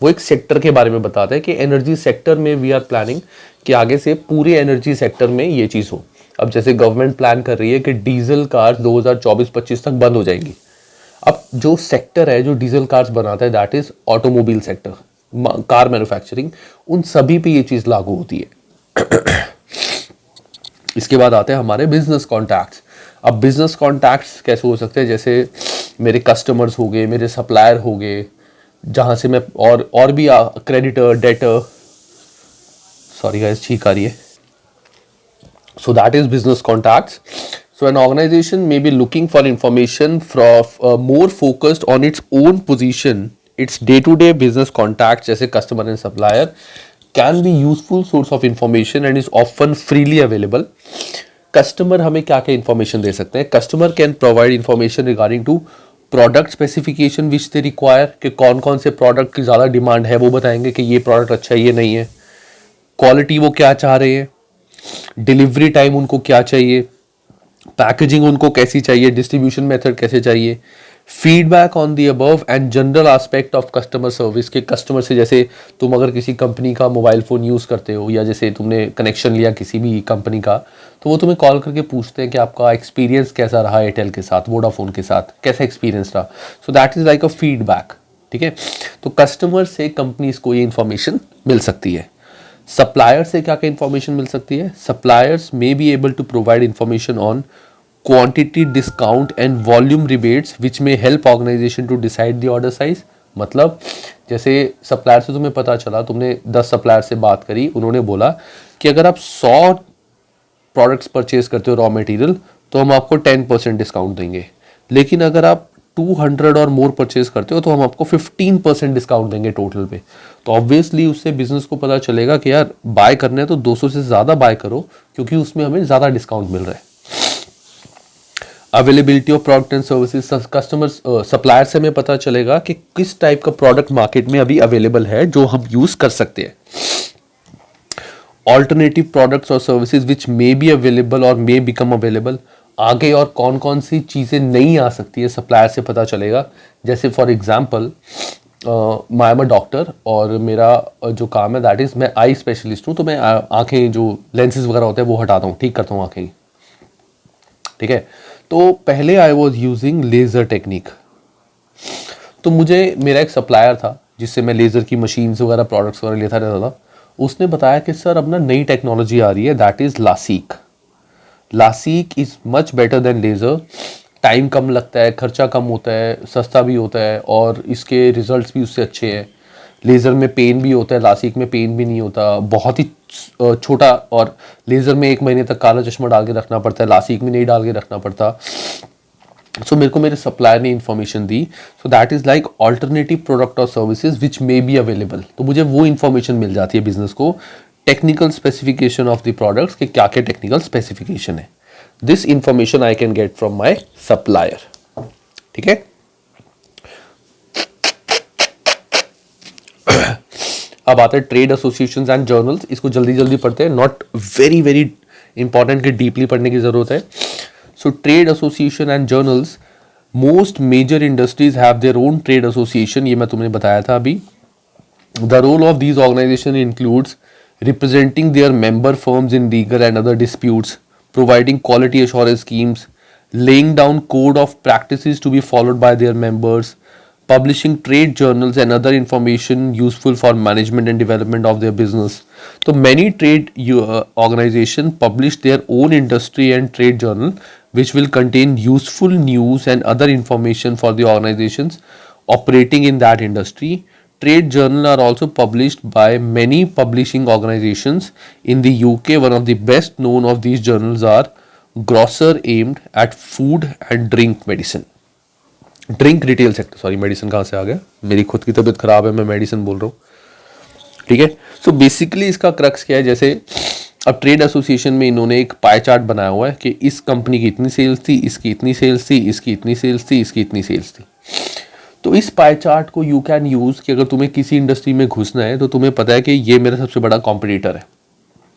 वो एक सेक्टर के बारे में बताते हैं कि एनर्जी सेक्टर में वी आर प्लानिंग कि आगे से पूरे एनर्जी सेक्टर में ये चीज़ हो. अब जैसे गवर्नमेंट प्लान कर रही है कि डीजल कार्स 2024-25 तक बंद हो जाएंगी। अब जो सेक्टर है जो डीजल कार्स बनाता है that is automobile sector, car manufacturing, उन सभी पे ये चीज लागू होती है। इसके बाद आते हैं हमारे बिजनेस कॉन्टैक्ट्स। अब बिजनेस कॉन्टैक्ट्स कैसे हो सकते हैं, जैसे मेरे कस्टमर्स हो गए, मेरे सप्लायर हो गए, जहां से मैं और भी क्रेडिटर, डेटर, सॉरी गाइस छींक आ रही है। So that is business contacts. So an organization may be looking for information from more focused on its own position. Its day-to-day business contacts, जैसे customer and supplier, can be useful source of information and is often freely available. Customer हमें क्या क्या information दे सकते हैं? Customer can provide information regarding to product specification which they require, कि कौन कौन से product की ज़्यादा डिमांड है वो बताएंगे कि ये product अच्छा है ये नहीं है, क्वालिटी वो क्या चाह रहे हैं, डिलीवरी टाइम उनको क्या चाहिए, पैकेजिंग उनको कैसी चाहिए, डिस्ट्रीब्यूशन मेथड कैसे चाहिए, feedback on the above and general aspect of customer service, के कस्टमर से, जैसे तुम अगर किसी कंपनी का मोबाइल फ़ोन यूज़ करते हो या जैसे तुमने कनेक्शन लिया किसी भी कंपनी का, तो वो तुम्हें कॉल करके पूछते हैं कि आपका एक्सपीरियंस कैसा रहा एयरटेल के साथ, वोडाफोन के साथ, कैसा एक्सपीरियंस रहा। सो that is like a feedback. ठीक है, तो कस्टमर से कंपनीज को ये इन्फॉर्मेशन मिल सकती है। सप्लायर से क्या क्या इंफॉर्मेशन मिल सकती है? Suppliers may be able to provide information on quantity discount and volume rebates which may help organization to decide the order size. मतलब जैसे सप्लायर से तुम्हें पता चला, तुमने 10 सप्लायर से बात करी, उन्होंने बोला कि अगर आप 100 प्रोडक्ट्स परचेज करते हो रॉ मटेरियल तो हम आपको 10% डिस्काउंट देंगे, लेकिन अगर आप 200 और मोर परचेज करते हो तो हम आपको 15% डिस्काउंट देंगे टोटल पे। तो ऑब्वियसली उससे बिजनेस को पता चलेगा कि यार बाय करने हैं तो 200 से ज़्यादा बाय करो, क्योंकि उसमें हमें ज़्यादा डिस्काउंट मिल रहा है। Availability of product and services, customers supplier से हमें पता चलेगा कि किस टाइप का प्रोडक्ट मार्केट में अभी अवेलेबल है जो हम यूज़ कर सकते हैं। ऑल्टरनेटिव प्रोडक्ट्स और services which may be available और मे बिकम अवेलेबल, आगे और कौन कौन सी चीज़ें नहीं आ सकती है सप्लायर से पता चलेगा। जैसे फॉर एग्जांपल मैं एम अ डॉक्टर और मेरा जो काम है दैट इज़ मैं आई स्पेशलिस्ट हूँ, तो मैं आंखें जो लेंसेज वगैरह होते हैं वो हटाता हूँ, ठीक करता हूँ आंखें। ठीक है, तो पहले I was using laser technique, तो मुझे मेरा एक सप्लायर था जिससे मैं लेज़र की मशीन्स वगैरह प्रोडक्ट्स वगैरह लेता रहता था। उसने बताया कि सर अब ना नई टेक्नोलॉजी आ रही है that is LASIK. LASIK is much better than laser, time कम लगता है, खर्चा कम होता है, सस्ता भी होता है और इसके रिजल्ट्स भी उससे अच्छे हैं। लेज़र में पेन भी होता है, लासिक में पेन भी नहीं होता, बहुत ही छोटा, और लेज़र में 1 महीने तक काला चश्मा डाल के रखना पड़ता है, लासिक में नहीं डाल के रखना पड़ता। सो मेरे को मेरे सप्लायर ने इन्फॉर्मेशन दी, so that is like alternative product और services which may be available. तो मुझे वो इन्फॉर्मेशन मिल जाती है बिजनेस को, technical specification of the products के क्या क्या टेक्निकल स्पेसिफिकेशन है। This information I can get from my supplier. ठीक है, अब आते हैं ट्रेड एसोसिएशंस एंड जर्नल्स। इसको जल्दी जल्दी पढ़ते हैं, नॉट वेरी वेरी इंपॉर्टेंट कि डीपली पढ़ने की जरूरत है। So trade association and journals, most major industries have their own trade association, ये मैं तुमने बताया था अभी। The role of these organizations includes representing their member firms in legal and other disputes, providing quality assurance schemes, laying down code of practices to be followed by their members, publishing trade journals and other information useful for management and development of their business. So many trade organizations publish their own industry and trade journal which will contain useful news and other information for the organizations operating in that industry. Trade journals are also published by many publishing organizations in the UK. One of the best known of these journals are Grosser, aimed at food and drink medicine. Drink retail sector, sorry medicine कहाँ से आ गया, मेरी खुद की तबीयत खराब है, मैं मेडिसिन बोल रहा हूँ। ठीक है, सो बेसिकली इसका क्रक्स क्या है, जैसे अब ट्रेड एसोसिएशन में इन्होंने एक पाई चार्ट बनाया हुआ है कि इस कंपनी की इतनी सेल्स थी, इसकी इतनी सेल्स थी, इसकी इतनी सेल्स थी, इसकी इतनी सेल्स थी। तो इस पाई चार्ट को यू कैन यूज़ कि अगर तुम्हें किसी इंडस्ट्री में घुसना है तो तुम्हें पता है कि ये मेरा सबसे बड़ा कॉम्पिटिटर है,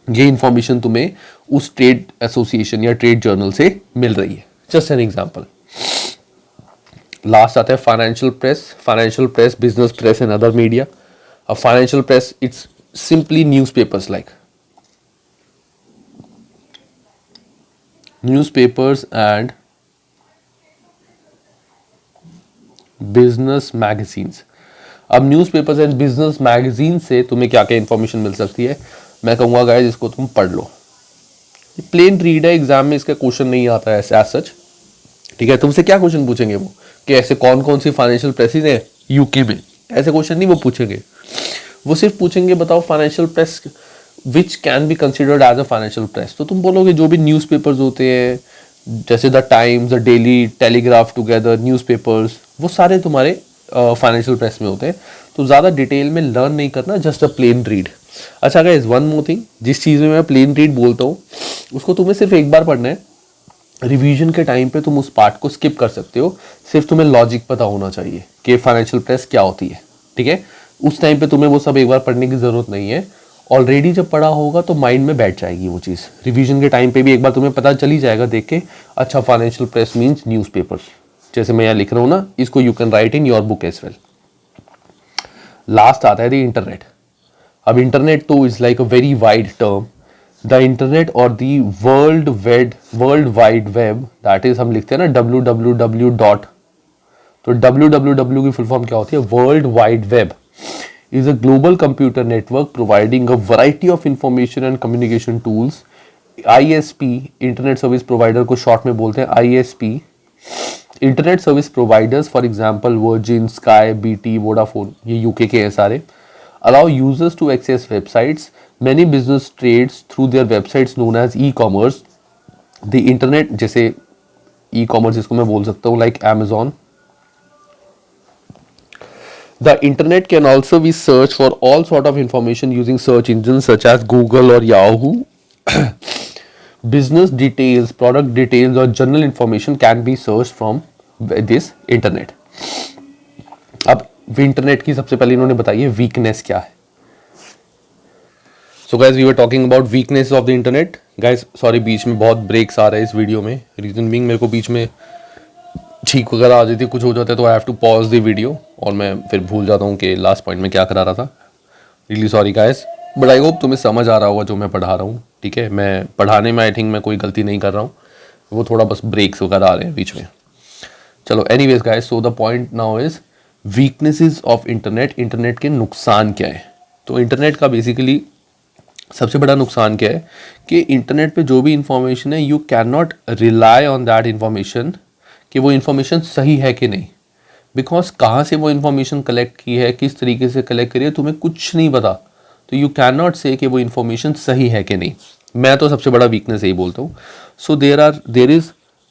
ये इंफॉर्मेशन तुम्हें उस ट्रेड एसोसिएशन या ट्रेड जर्नल से मिल रही है। Just an example. लास्ट आता है financial press, business press and other media. अब financial press it's simply newspapers like newspapers and business magazines. अब न्यूज़पेपर्स एंड बिजनेस मैगजीन से तुम्हें क्या क्या इंफॉर्मेशन मिल सकती है, मैं कहूँगा गाइस इसको तुम पढ़ लो। प्लेन रीड है, एग्जाम में इसका क्वेश्चन नहीं आता है ऐसे एज सच। ठीक है, तुमसे क्या क्वेश्चन पूछेंगे वो कि ऐसे कौन कौन सी फाइनेंशियल प्रेसेस हैं यूके में, ऐसे क्वेश्चन नहीं वो पूछेंगे। वो सिर्फ पूछेंगे बताओ financial press which can be considered as a financial press. तो तुम बोलोगे जो भी न्यूज़पेपर्स होते हैं जैसे the Times, the Daily Telegraph together, newspapers, वो सारे तुम्हारे फाइनेंशियल प्रेस में होते हैं। तो ज़्यादा डिटेल में लर्न नहीं करना, जस्ट अ प्लेन रीड। अच्छा गाइस, वन मोर थिंग, जिस चीज़ में मैं प्लेन रीड बोलता हूँ उसको तुम्हें सिर्फ एक बार पढ़ना है। रिवीजन के टाइम पे तुम उस पार्ट को स्किप कर सकते हो, सिर्फ तुम्हें लॉजिक पता होना चाहिए कि फाइनेंशियल प्रेस क्या होती है। ठीक है, उस टाइम पे तुम्हें वो सब एक बार पढ़ने की ज़रूरत नहीं है। ऑलरेडी जब पढ़ा होगा तो माइंड में बैठ जाएगी वो चीज़। रिवीजन के टाइम पे भी एक बार तुम्हें पता चल ही जाएगा देख के, अच्छा फाइनेंशियल प्रेस मीन्स न्यूज़पेपर्स, जैसे मैं यहाँ लिख रहा हूँ ना, इसको you can write in your book as well. Last आता है द इंटरनेट। अब इंटरनेट तो is like a very wide term. The internet or the world wide web, that is हम लिखते हैं ना www डॉट, तो www की फुल फॉर्म क्या होती है, world wide web is a global computer network providing a variety of information and communication tools. ISP, internet service provider को शॉर्ट में बोलते हैं ISP। Internet service providers for example virgin, sky, BT, Vodafone, ये UK के हैं सारे, allow users to access websites. Many business trades through their websites known as e-commerce. The internet, जैसे e-commerce इसको मैं बोल सकता हूँ like Amazon. The internet can also be searched for all sort of information using search engines such as Google or Yahoo. Business details, product details or general information can be searched from this internet. अब internet की सबसे पहले इन्होंने बताई है weakness क्या है। So guys we were talking about weakness of the internet. Guys sorry बीच में बहुत ब्रेक्स आ रहे हैं इस वीडियो में, रीजन बीइंग मेरे को बीच में छींक वगैरह आ जाती है, कुछ हो जाता है तो I have to pause the video और मैं फिर भूल जाता हूँ कि लास्ट पॉइंट में क्या करा रहा था। Really sorry guys, but I hope तुम्हें समझ आ रहा होगा जो मैं पढ़ा रहा हूँ। ठीक है, मैं पढ़ाने में आई थिंक मैं कोई गलती नहीं कर रहा हूँ, वो थोड़ा बस ब्रेक्स वगैरह आ रहे हैं बीच में। चलो anyways guys, so the point now is weaknesses of internet. Internet के नुकसान क्या है? तो इंटरनेट का बेसिकली सबसे बड़ा नुकसान क्या है कि इंटरनेट पे जो भी इंफॉर्मेशन है, you can not rely on that information कि वो इन्फॉर्मेशन सही है कि नहीं। बिकॉज कहाँ से वो इन्फॉर्मेशन कलेक्ट की है, किस तरीके से कलेक्ट करी है, तुम्हें कुछ नहीं पता, तो यू कैन नॉट से कि वो इन्फॉर्मेशन सही है कि नहीं। मैं तो सबसे बड़ा वीकनेस यही बोलता हूँ। So there is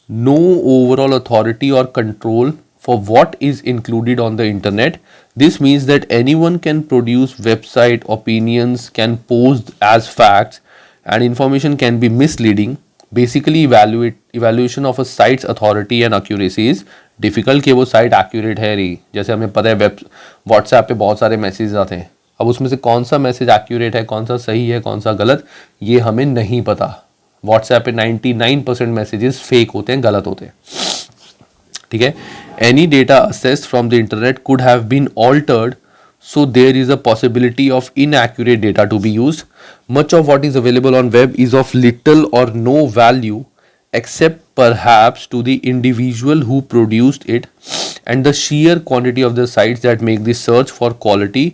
no overall authority or control for what is included on the internet. This means that anyone can produce website opinions, can post as facts, and information can be misleading. Basically evaluation of a site's authority and accuracy is difficult कि वो site accurate है नहीं। जैसे हमें पता है WhatsApp पे बहुत सारे मैसेज आते हैं, अब उसमें से कौन सा मैसेज एक्यूरेट है, कौन सा सही है, कौन सा गलत, ये हमें नहीं पता। व्हाट्सएप पे 99% मैसेजेस फेक होते हैं, गलत होते हैं। ठीक है, any data accessed from the internet could have been altered, so there is a possibility of inaccurate data to be used. Much of what is available on web is of little or no value except perhaps to the individual who produced it and the sheer quantity of the sites that make the search for quality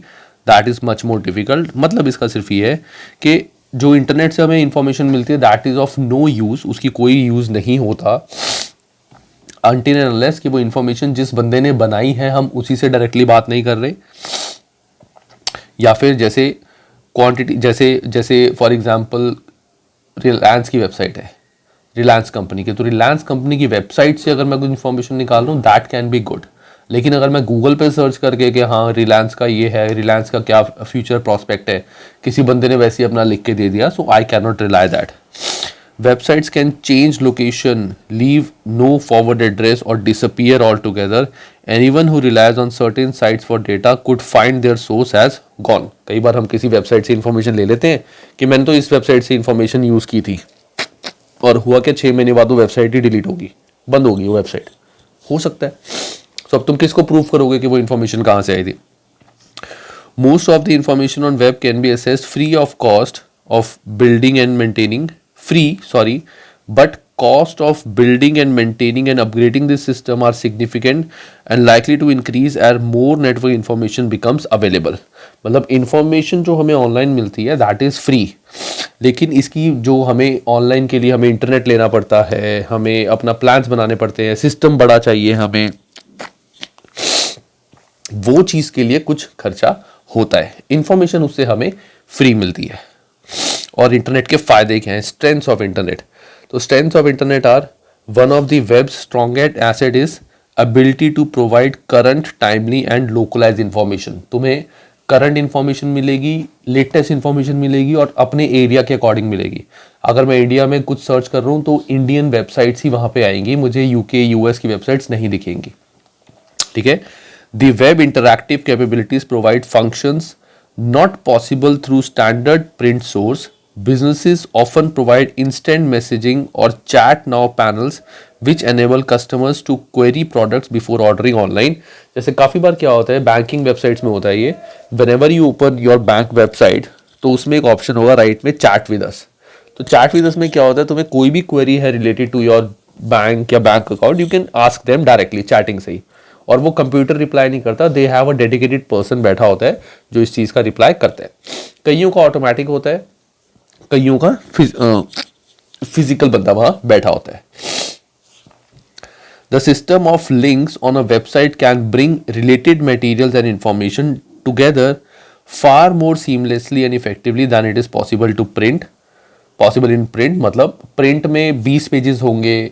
that is much more difficult. मतलब इसका सिर्फ ये है कि जो internet से हमें information मिलती है that is of no use, उसकी कोई यूज़ नहीं होता अनटिल एंड अनलेस कि वो इन्फॉर्मेशन जिस बंदे ने बनाई है हम उसी से डायरेक्टली बात नहीं कर रहे, या फिर जैसे क्वांटिटी, जैसे फॉर एग्जांपल रिलायंस की वेबसाइट है, रिलायंस कंपनी की, तो रिलायंस कंपनी की वेबसाइट से अगर मैं कुछ इन्फॉर्मेशन निकाल रहा हूँ दैट कैन बी गुड। लेकिन अगर मैं गूगल पे सर्च करके कि हाँ रिलायंस का ये है, रिलायंस का क्या फ्यूचर प्रॉस्पेक्ट है, किसी बंदे ने वैसे ही अपना लिख के दे दिया, so I can not rely that. Websites can change location, leave no forward address or disappear altogether. Anyone who relies on certain sites for data could find their source as gone. कई बार हम किसी website से information ले लेते हैं कि मैंने तो इस वेबसाइट से इंफॉर्मेशन यूज़ की थी, और हुआ क्या 6 महीने बाद वो वेबसाइट ही डिलीट होगी, बंद होगी वो वेबसाइट, हो सकता है। तो अब तुम किसको प्रूव करोगे कि वो इंफॉर्मेशन कहाँ से आई थी? Most of the information on web can be accessed free of cost of building and maintaining, free sorry, but cost of building and maintaining and upgrading this system are significant and likely to increase as more network information becomes available. मतलब information जो हमें online मिलती है that is free, लेकिन इसकी जो हमें online के लिए हमें इंटरनेट लेना पड़ता है, हमें अपना प्लान्स बनाने पड़ते हैं, सिस्टम बड़ा चाहिए हमें, वो चीज़ के लिए कुछ खर्चा होता है. इंफॉर्मेशन उससे हमें फ्री मिलती है. और इंटरनेट के फ़ायदे क्या हैं? Strengths of internet. तो strengths of internet are one of the web's strongest asset is ability to provide current, timely and localize information. तुम्हें करंट इन्फॉर्मेशन मिलेगी, लेटेस्ट इन्फॉर्मेशन मिलेगी और अपने एरिया के अकॉर्डिंग मिलेगी. अगर मैं इंडिया में कुछ सर्च कर रहा हूँ तो इंडियन वेबसाइट्स ही वहाँ पे आएंगी, मुझे यूके यूएस की वेबसाइट्स नहीं दिखेंगी. ठीक है. The web interactive capabilities provide functions not possible through standard print source. Businesses often provide instant messaging or chat now panels which enable customers to query products before ordering online. जैसे काफ़ी बार क्या होता है banking websites में होता है ये, whenever you open your bank website तो उसमें एक ऑप्शन होगा राइट में चैट विद अस. तो चैट विद अस में क्या होता है, तुम्हें कोई भी क्वेरी है रिलेटेड टू योर बैंक या bank account, you can ask them directly chatting से ही, और वो कंप्यूटर रिप्लाई नहीं करता. They have a dedicated person बैठा होता है जो इस चीज़ का रिप्लाई करता है. कईयों का ऑटोमेटिक होता है, कईयों का फिजिकल बंदा वहां बैठा होता है. The system of links on a website can bring related materials and information together far more seamlessly and effectively than it is possible to print. Possible in print मतलब प्रिंट में 20 पेजेस होंगे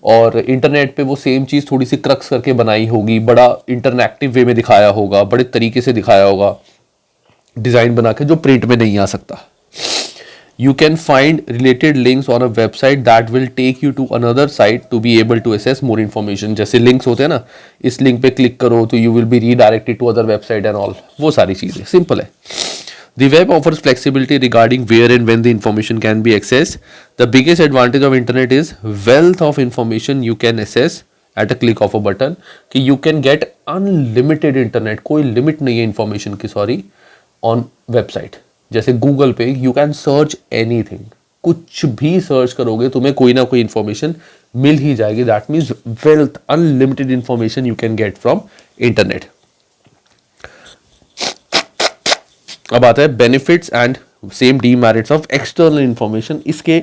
और internet पे वो same चीज़ थोड़ी सी crux करके बनाई होगी, बड़ा इंटरनेक्टिव वे में दिखाया होगा, बड़े तरीके से दिखाया होगा, डिज़ाइन बना के, जो प्रिंट में नहीं आ सकता. You can find related links on a website that will take you to another site to be able to access more information. जैसे लिंक्स होते हैं ना, इस लिंक पे क्लिक करो तो you will be redirected to other website and all, वो सारी चीज़ें सिंपल है. The web offers flexibility regarding where and when the information can be accessed. The biggest advantage of internet is wealth of information you can access at a click of a button. कि you can get unlimited internet, कोई limit नहीं है information की, sorry, on website. जैसे Google पे you can search anything. कुछ भी search करोगे तुम्हें कोई ना कोई information मिल ही जाएगी. That means wealth, unlimited information you can get from internet. अब आता है benefits and same demerits of external information. इसके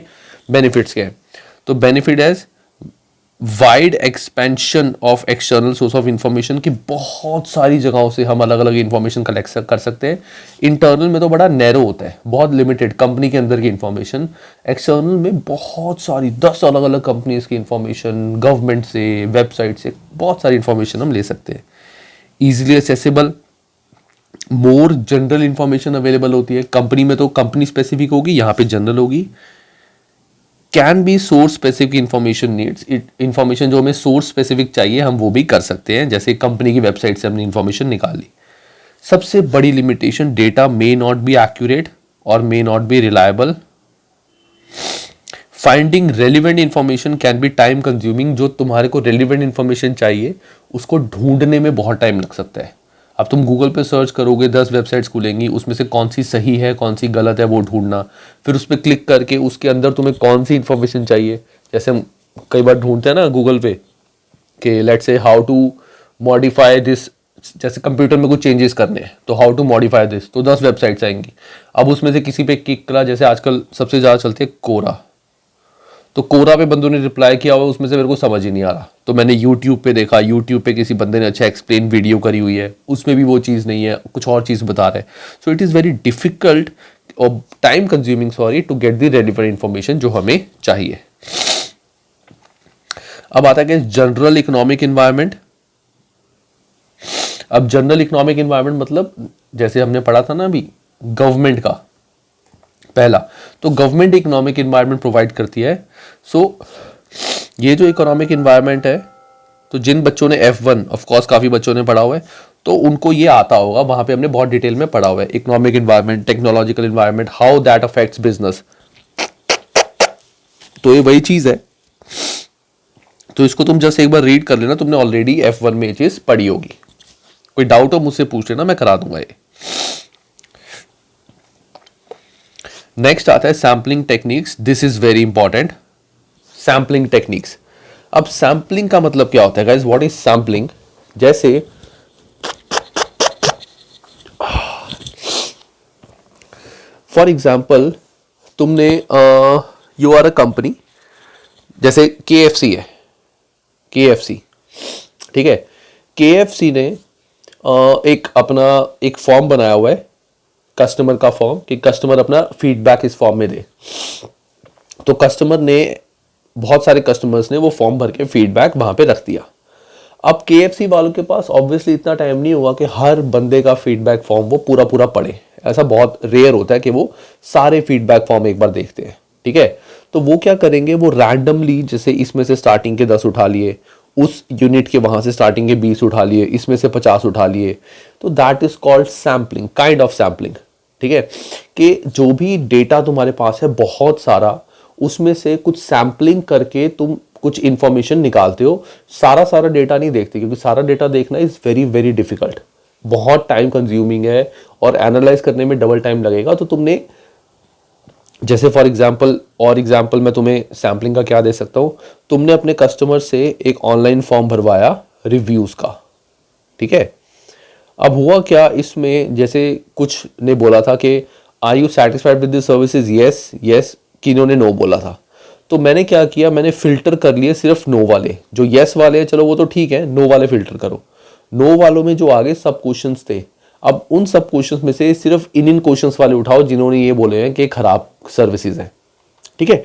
बेनिफिट्स क्या है? तो benefit as wide expansion of external source of information की बहुत सारी जगहों से हम अलग अलग इंफॉर्मेशन कलेक्ट कर सकते हैं. इंटरनल में तो बड़ा नैरो होता है, बहुत लिमिटेड कंपनी के अंदर की इंफॉर्मेशन. एक्सटर्नल में बहुत सारी 10 अलग अलग कंपनीज की इंफॉर्मेशन, गवर्नमेंट से, वेबसाइट से, बहुत सारी इंफॉर्मेशन हम ले सकते हैं. Easily accessible, more general information available होती है. कंपनी में तो कंपनी स्पेसिफिक होगी, यहाँ पे जनरल होगी. Can be source specific information needs, information जो हमें सोर्स स्पेसिफिक चाहिए हम वो भी कर सकते हैं. जैसे कंपनी की वेबसाइट से हमने इंफॉर्मेशन निकाल ली. सबसे बड़ी limitation, data may not be accurate or may not be reliable. Finding relevant information can be time consuming. जो तुम्हारे को रेलिवेंट इंफॉर्मेशन चाहिए उसको ढूंढने में बहुत टाइम लग सकता है. अब तुम गूगल पे सर्च करोगे, 10 वेबसाइट्स खुलेंगी, उसमें से कौन सी सही है कौन सी गलत है वो ढूंढना, फिर उस पर क्लिक करके उसके अंदर तुम्हें कौन सी इंफॉर्मेशन चाहिए. जैसे हम कई बार ढूंढते हैं ना गूगल पे कि let's say how to modify this, जैसे कंप्यूटर में कुछ चेंजेस करने हैं तो हाउ टू मॉडिफाई दिस, तो 10 वेबसाइट्स आएंगी. अब उसमें से किसी पे क्लिक करा, जैसे आजकल सबसे ज़्यादा चलती है कोरा, तो कोरा पे बंदों ने रिप्लाई किया हुआ, उसमें से मेरे को समझ ही नहीं आ रहा, तो मैंने यूट्यूब पे देखा, यूट्यूब पे किसी बंदे ने अच्छा एक्सप्लेन वीडियो करी हुई है, उसमें भी वो चीज़ नहीं है, कुछ और चीज़ बता रहे हैं. So it is very difficult or time consuming to get the relevant information जो हमें चाहिए. अब आता है कि जनरल इकोनॉमिक इन्वायरमेंट. अब जनरल इकोनॉमिक इन्वायरमेंट मतलब जैसे हमने पढ़ा था ना अभी गवर्नमेंट का पहला, तो गवर्नमेंट इकोनॉमिक इन्वायरमेंट प्रोवाइड करती है. सो ये जो इकोनॉमिक इन्वायरमेंट है, तो जिन बच्चों ने F1 ऑफ कोर्स काफ़ी बच्चों ने पढ़ा हुआ है तो उनको ये आता होगा, वहाँ पे हमने बहुत डिटेल में पढ़ा हुआ है. Economic environment, technological environment, how that affects business, तो ये वही चीज़ है. तो इसको तुम जस्ट एक बार रीड कर लेना, तुमने ऑलरेडी F1 में ये चीज़ पढ़ी होगी. कोई डाउट हो मुझसे पूछ लेना, मैं करा दूंगा ये. नेक्स्ट आता है sampling techniques. This is very important. Sampling techniques. अब सैम्पलिंग का मतलब क्या होता है गाइस, व्हाट इज सैम्पलिंग? जैसे फॉर एग्जाम्पल तुमने यू आर अ कंपनी, जैसे KFC है, KFC, ठीक है। KFC ने एक अपना एक फॉर्म बनाया हुआ है, कस्टमर का फॉर्म, कि कस्टमर अपना फीडबैक इस फॉर्म में दे। तो कस्टमर ने, बहुत सारे कस्टमर्स ने वो फॉर्म भर के फीडबैक वहां पे रख दिया। अब KFC वालों के पास ऑब्वियसली इतना टाइम नहीं होगा कि हर बंदे का फीडबैक फॉर्म वो पूरा पूरा पढ़े। ऐसा बहुत रेयर होता है कि वो सारे फीडबैक फॉर्म एक बार देखते हैं, ठीक है। तो वो क्या करेंगे, वो रैंडमली, जैसे इसमें से स्टार्टिंग के 10 उठा लिए, उस यूनिट के वहां से स्टार्टिंग के 20 उठा लिए, इसमें से 50 उठा लिए। तो that is called sampling, kind of sampling, ठीक है। कि जो भी डेटा तुम्हारे पास है बहुत सारा, उसमें से कुछ सैम्पलिंग करके तुम कुछ इंफॉर्मेशन निकालते हो। सारा सारा डेटा नहीं देखते, क्योंकि सारा डेटा देखना इज वेरी वेरी डिफिकल्ट, बहुत टाइम कंज्यूमिंग है और एनालाइज करने में डबल टाइम लगेगा। तो तुमने, जैसे फॉर एग्जाम्पल, और एग्जाम्पल मैं तुम्हें सैम्पलिंग का क्या दे सकता हूं, तुमने अपने कस्टमर से एक ऑनलाइन फॉर्म भरवाया रिव्यूज का, ठीक है। अब हुआ क्या इसमें, जैसे कुछ ने बोला था कि are you satisfied with the services, yes yes, किन्होंने नो बोला था। तो मैंने क्या किया, मैंने फिल्टर कर लिए सिर्फ नो वाले। जो यस वाले हैं चलो वो तो ठीक है, नो वाले फिल्टर करो। नो वालों में जो आगे सब क्वेश्चंस थे, अब उन सब क्वेश्चंस में से सिर्फ इन क्वेश्चंस वाले उठाओ जिन्होंने ये बोले हैं कि खराब सर्विसेज हैं, ठीक है।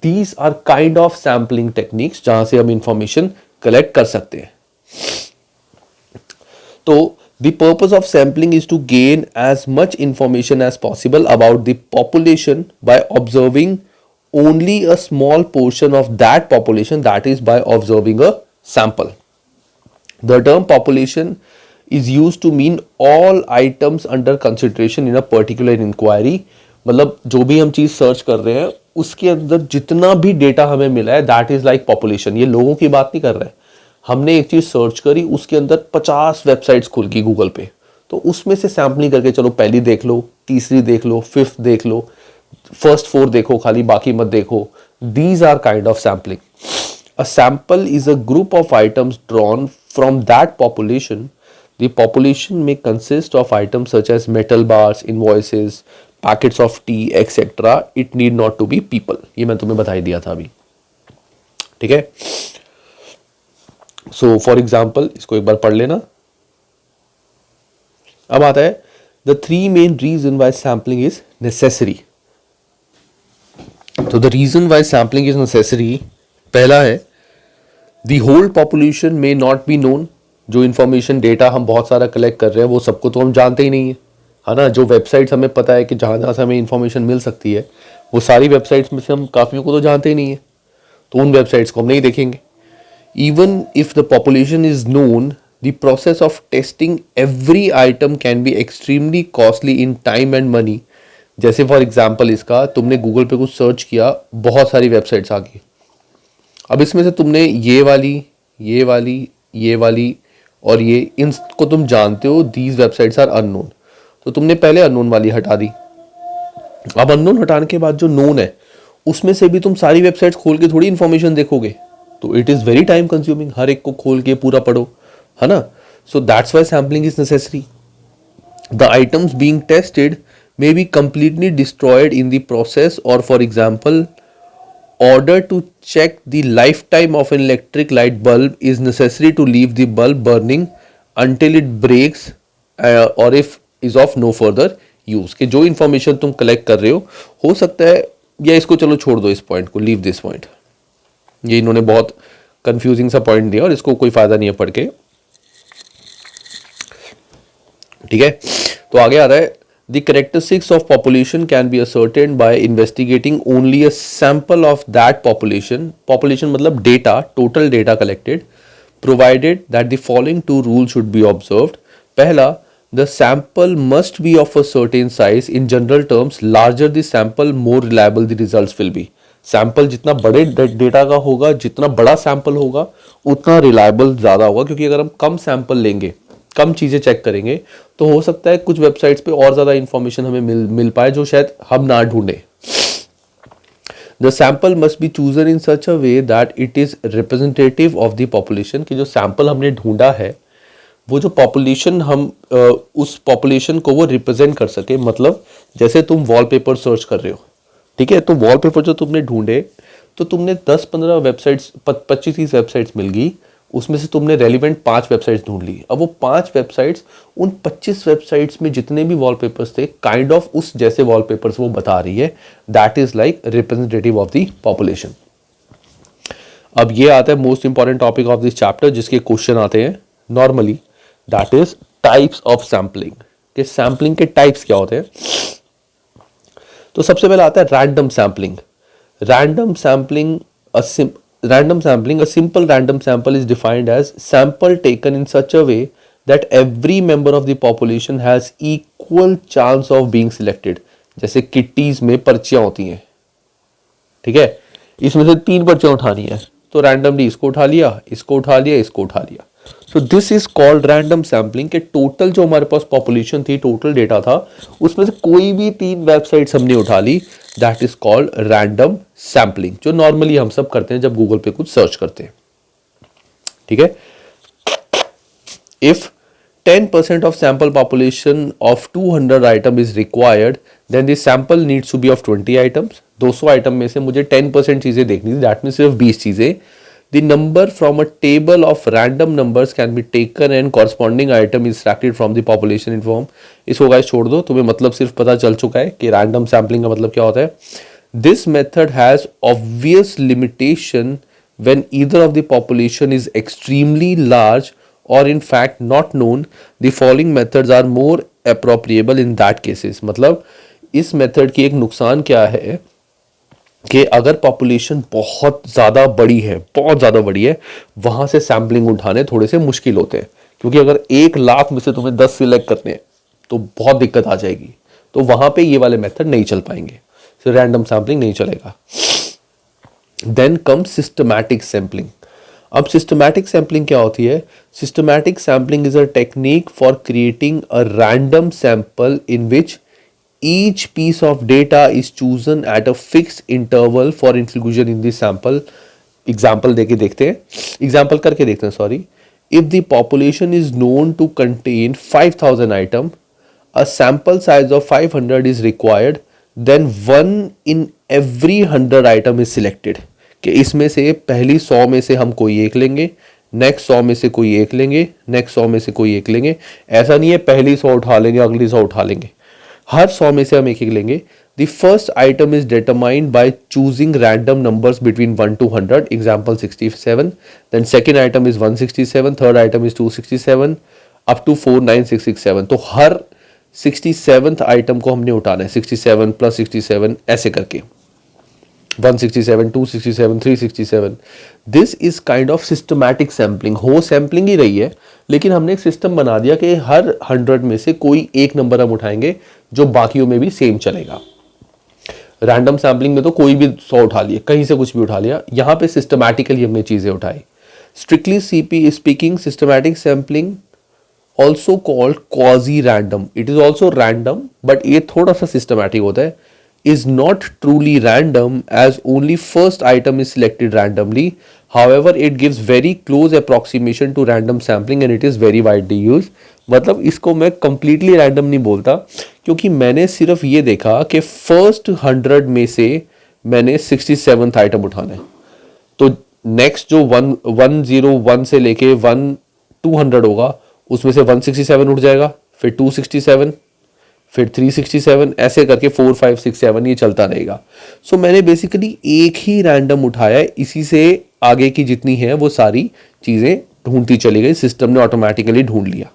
These are kind of sampling techniques, जहां से हम इंफॉर्मेशन कलेक्ट कर सकते हैं। तो the purpose of sampling is to gain as much information as possible about the population by observing only a small portion of that population, that is by observing a sample. The term population is used to mean all items under consideration in a particular inquiry. मतलब जो भी हम चीज search कर रहे हैं उसके अंदर जितना भी डेटा हमें मिला है, दैट इज लाइक पॉपुलेशन। ये लोगों की बात नहीं कर रहे हैं, हमने एक चीज सर्च करी, उसके अंदर 50 वेबसाइट्स खुल गई गूगल पे, तो उसमें से सैम्पलिंग करके चलो पहली देख लो, तीसरी देख लो, फिफ्थ देख लो, फर्स्ट 4 देखो खाली, बाकी मत देखो। These are kind of sampling. A sample is a group of items drawn from that population. The population may consist of items such as metal bars, invoices, packets of tea etcetera. It need not to be people. ये मैं तुम्हें बता ही दिया था अभी, ठीक है। So for example इसको एक बार पढ़ लेना। अब आता है the 3 main reason why sampling is necessary. तो the reason why sampling is necessary, पहला है the whole population may not be known. जो इंफॉर्मेशन डेटा हम बहुत सारा कलेक्ट कर रहे हैं वो सबको तो हम जानते ही नहीं है ना। जो वेबसाइट्स हमें पता है कि जहां जहां से हमें इंफॉर्मेशन मिल सकती है, वो सारी वेबसाइट्स में से हम काफियों को तो जानते ही नहीं है, तो उन वेबसाइट्स को हम नहीं देखेंगे। Even if the population is known, the process of testing every item can be extremely costly in time and money. जैसे फॉर एग्जाम्पल इसका, तुमने गूगल पे कुछ सर्च किया, बहुत सारी वेबसाइट्स आ गई। अब इसमें से तुमने ये वाली, ये वाली, ये वाली और ये, इनको तुम जानते हो, दीज वेबसाइट्स आर अननोन, तो तुमने पहले अननोन वाली हटा दी। अब अननोन हटाने के बाद जो नोन है उसमें से भी तुम सारी वेबसाइट्स खोल के थोड़ी इंफॉर्मेशन देखोगे, तो it is very time consuming, हर एक को खोल के पूरा पढ़ो, है ना। So that's why sampling is necessary. The items being tested may be completely destroyed in the process, or for example, order to check the lifetime of an electric light bulb is necessary to leave the bulb burning until it breaks, or if is of no further use। कि जो information तुम collect कर रहे हो सकता है, या इसको चलो छोड़ दो, इस पॉइंट को, लीव दिस पॉइंट। ये इन्होंने बहुत कंफ्यूजिंग सा पॉइंट दिया और इसको कोई फायदा नहीं है पढ़ के, ठीक है। तो आगे आ रहा है The characteristics of population can be ascertained by investigating only a sample of that population. Population मतलब data, total data collected, provided that the following 2 rules should be observed. पहला, the sample must be of a certain size. In general terms, larger the sample, more reliable the results will be. Sample जितना बड़े data का होगा, जितना बड़ा sample होगा, उतना reliable ज़्यादा होगा, क्योंकि अगर हम कम सैंपल लेंगे, कम चीज़ें चेक करेंगे, तो हो सकता है कुछ वेबसाइट्स पे और ज़्यादा इंफॉर्मेशन हमें मिल पाए जो शायद हम ना ढूंढे। The sample must be chosen in such a way that it is representative of the population, कि जो सैम्पल हमने ढूंढा है वो जो पॉपुलेशन हम उस पॉपुलेशन को वो रिप्रेजेंट कर सके। मतलब जैसे तुम वॉलपेपर सर्च कर रहे हो, ठीक है, तो वॉलपेपर जो तुमने ढूंढे तो तुमने 10-15 वेबसाइट्स 25-30 वेबसाइट्स मिल गई, उसमें से तुमने रेलिवेंट 5 वेबसाइट्स ढूंढ ली। अब वो 5 वेबसाइट्स उन 25 वेबसाइट्स में जितने भी वॉलपेपर्स थे काइंड ऑफ उस जैसे वॉलपेपर्स वो बता रही है, that is like representative of the population. अब ये आता है most important topic of this chapter, जिसके क्वेश्चन आते हैं normally, that is types of sampling, कि सैम्पलिंग के टाइप्स क्या होते हैं। तो सबसे पहले आता है random sampling. Random sampling, a simple random sample is defined as sample taken in such a way that every member of the population has equal chance of being selected। जैसे किट्टीज में पर्चियां होती हैं, ठीक है, इसमें से 3 पर्चियां उठानी है, तो रैंडमली इसको उठा लिया, इसको उठा लिया, इसको उठा लिया। So this is called random sampling, के टोटल जो हमारे पास पॉपुलेशन थी, टोटल डेटा था, उसमें से कोई भी 3 वेबसाइट्स हमने उठा ली, that is called random sampling, जो नॉर्मली हम सब करते हैं जब गूगल पे कुछ सर्च करते हैं, ठीक है। If 10% of sample population of 200 item is required, then the sample needs to be of 20 items। 200 item में से मुझे 10% चीजें देखनी थी, दैट मीन सिर्फ 20 चीजें। The number from a table of random numbers can be taken and corresponding item is extracted from the population inform। इसको guys छोड़ दो, तुम्हें मतलब सिर्फ पता चल चुका है कि रैंडम सैम्पलिंग का मतलब क्या होता है। This method has obvious limitation when either of the population is extremely large or in fact not known। The following methods are more appropriable in that cases। मतलब इस मेथड की एक नुकसान क्या है कि अगर पॉपुलेशन बहुत ज़्यादा बड़ी है, बहुत ज़्यादा बड़ी है, वहाँ से सैम्पलिंग उठाने थोड़े से मुश्किल होते हैं, क्योंकि अगर 1 लाख में से तुम्हें 10 सिलेक्ट करने हैं तो बहुत दिक्कत आ जाएगी, तो वहाँ पे ये वाले मेथड नहीं चल पाएंगे, तो रैंडम सैम्पलिंग नहीं चलेगा। Then come systematic sampling. अब सिस्टमैटिक सैम्पलिंग क्या होती है? Systematic sampling is a technique for creating a random sample in which each piece of data is chosen at a fixed interval for inclusion in the sample। Example देके देखते हैं, example करके देखते हैं, sorry. If the population is known to contain 5000 item, a sample size of 500 is required, then 1 in every 100 item is selected, कि इसमें से पहली 100 में से हम कोई एक लेंगे, नेक्स्ट 100 में से कोई एक लेंगे, नेक्स्ट 100 में से कोई एक लेंगे। ऐसा नहीं है पहली 100 उठा लेंगे, अगली 100 उठा लेंगे, हर 100 में से हम एक एक लेंगे। The first item is determined by choosing random numbers between 1 to 100, example 67। Then second item is 167, third item is 267 up to 49667। तो हर 67th आइटम को हमने उठाना है, 67 + 67 ऐसे करके, 167, 267, 367। This is kind of systematic sampling. हो सैम्पलिंग ही रही है, लेकिन हमने एक सिस्टम बना दिया कि हर 100 में से कोई एक नंबर हम उठाएंगे जो बाकियों में भी सेम चलेगा। रैंडम सैम्पलिंग में तो कोई भी 100 उठा लिया, कहीं से कुछ भी उठा लिया, यहां पे सिस्टमैटिकली हमने चीजें उठाई। Strictly CP speaking, systematic sampling also called quasi random, it is also random, but ये थोड़ा सा सिस्टमैटिक होता है, is not truly random as only first item is selected randomly। However, it gives very close approximation to random sampling and it is very widely used। मतलब इसको मैं completely random नहीं बोलता, क्योंकि मैंने सिर्फ ये देखा कि first 100 में से मैंने 67th आइटम उठाना है, तो नेक्स्ट जो 101 से लेके 200 होगा, उसमें से 167 उठ जाएगा, फिर 267, फिर 367, ऐसे करके 4 5 6 7 ये चलता रहेगा। सो मैंने बेसिकली एक ही रैंडम उठाया है, इसी से आगे की जितनी है वो सारी चीजें ढूंढती चली गई, सिस्टम ने ऑटोमेटिकली ढूंढ लिया,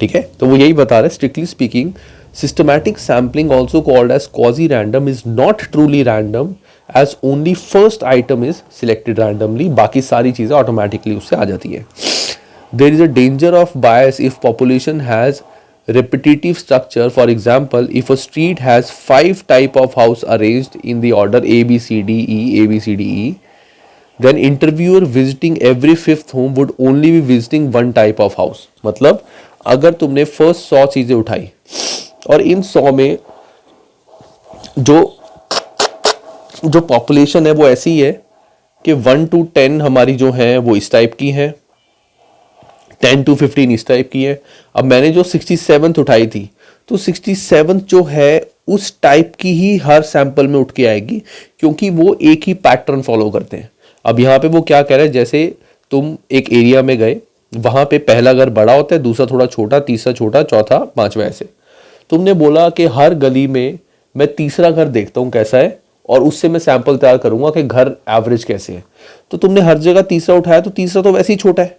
ठीक है। तो वो यही बता रहे, strictly speaking systematic sampling also called as quasi random is not truly random as only first item is selected randomly, बाकी सारी चीजें ऑटोमेटिकली उससे आ जाती है। There is a danger of bias if population has repetitive structure। For example, if a street has 5 type of house arranged in the order A B C D E A B C D E, then interviewer visiting every 5th home would only be visiting one type of house। मतलब अगर तुमने first 100 चीजें उठाई और इन 100 में जो जो population है वो ऐसी है कि 1 to 10 हमारी जो है वो इस टाइप की है, 10 to 15 इस टाइप की है। अब मैंने जो 67th उठाई थी, तो 67th जो है उस टाइप की ही हर सैंपल में उठ के आएगी, क्योंकि वो एक ही पैटर्न फॉलो करते हैं। अब यहाँ पे वो क्या कह रहे हैं, जैसे तुम एक एरिया में गए, वहां पे पहला घर बड़ा होता है, दूसरा थोड़ा छोटा, तीसरा छोटा, चौथा, पांचवा, ऐसे। तुमने बोला कि हर गली में मैं तीसरा घर देखता हूं कैसा है, और उससे मैं सैंपल तैयार करूंगा कि घर एवरेज कैसे है। तो तुमने हर जगह तीसरा उठाया, तो तीसरा तो वैसे ही छोटा है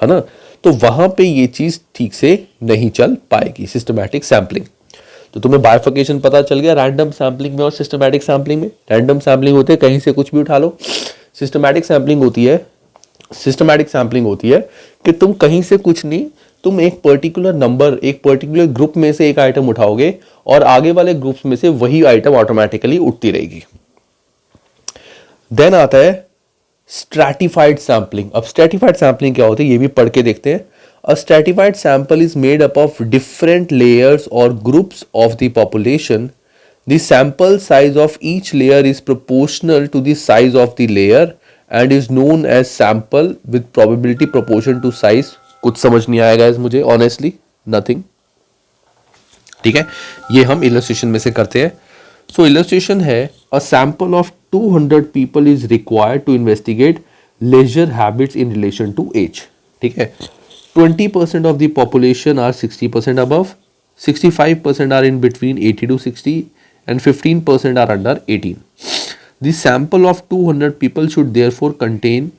ना। तो वहां पे ये चीज ठीक से नहीं चल पाएगी, सिस्टमैटिक सैंपलिंग। तो तुम्हें बाइफर्केशन पता चल गया रैंडम सैंपलिंग में और सिस्टमैटिक सैंपलिंग में। रैंडम सैंपलिंग होते है कहीं से कुछ भी उठा लो, सिस्टमैटिक सैंपलिंग होती है कि तुम कहीं से कुछ नहीं, तुम एक पर्टिकुलर नंबर, एक पर्टिकुलर ग्रुप में से एक आइटम उठाओगे और आगे वाले ग्रुप्स में से वही आइटम ऑटोमेटिकली उठती रहेगी। देन आता है स्ट्रैटिफाइड सैंपलिंग। अब स्ट्रैटिफाइड सैंपलिंग क्या होती है ये भी पढ़ के देखते हैं। A stratified sample is made up of different layers or groups of the population. The sample size of each layer is proportional to the size of the layer and is known as sample with probability proportion to size. कुछ समझ नहीं आएगा मुझे, honestly nothing. ठीक है, ये हम illustration में से करते हैं। सो इलस्ट्रेशन है, a sample of 200 people is required to investigate leisure habits in relation to age. ठीक है, 20% of the population are 60% above, 65% are in between 80 to 60 and 15% are under 18. The sample of 200 people should therefore contain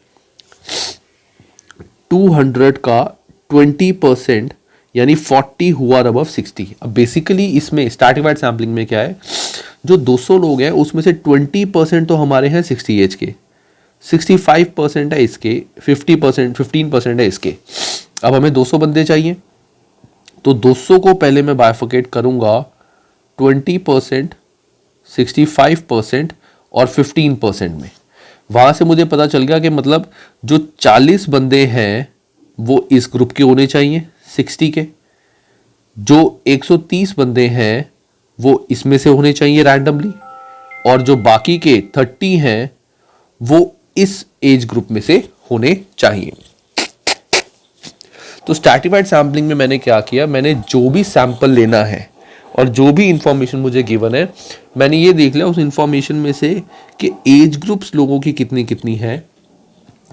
200 का 20% यानी 40 who are above 60। अब basically इसमें stratified sampling में क्या है, जो 200 लोग हैं उसमें से 20% तो हमारे हैं 60 एज के, 65% है इसके, 15% है इसके। अब हमें 200 बंदे चाहिए, तो 200 को पहले मैं बाइफर्केट करूंगा 20%, 65% और 15% में। वहां से मुझे पता चल गया कि मतलब जो 40 बंदे हैं वो इस ग्रुप के होने चाहिए 60 के, जो 130 बंदे हैं वो इसमें से होने चाहिए रैंडमली, और जो बाकी के 30 हैं वो इस एज ग्रुप में से होने चाहिए। तो स्ट्रैटिफाइड सैम्पलिंग में मैंने क्या किया, मैंने जो भी सैंपल लेना है और जो भी इंफॉर्मेशन मुझे गिवन है, मैंने ये देख लिया उस इंफॉर्मेशन में से कि एज ग्रुप्स लोगों की कितनी कितनी है,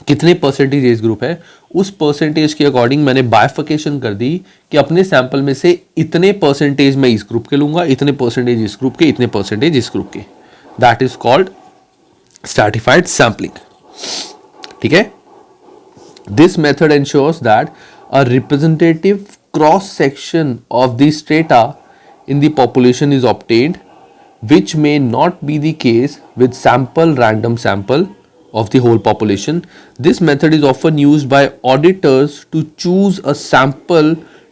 कितने परसेंटेज एज ग्रुप है, उस परसेंटेज के अकॉर्डिंग मैंने बाइफर्केशन कर दी कि अपने सैंपल में से इतने परसेंटेज मैं इस ग्रुप के लूंगा, इतने परसेंटेज इस ग्रुप के, इतने परसेंटेज इस ग्रुप के। That is called stratified sampling. ठीक है, this method ensures that a representative cross section of the strata in the population is obtained, which may not be the case with random sample of the whole population. This method is often used by auditors to choose a sample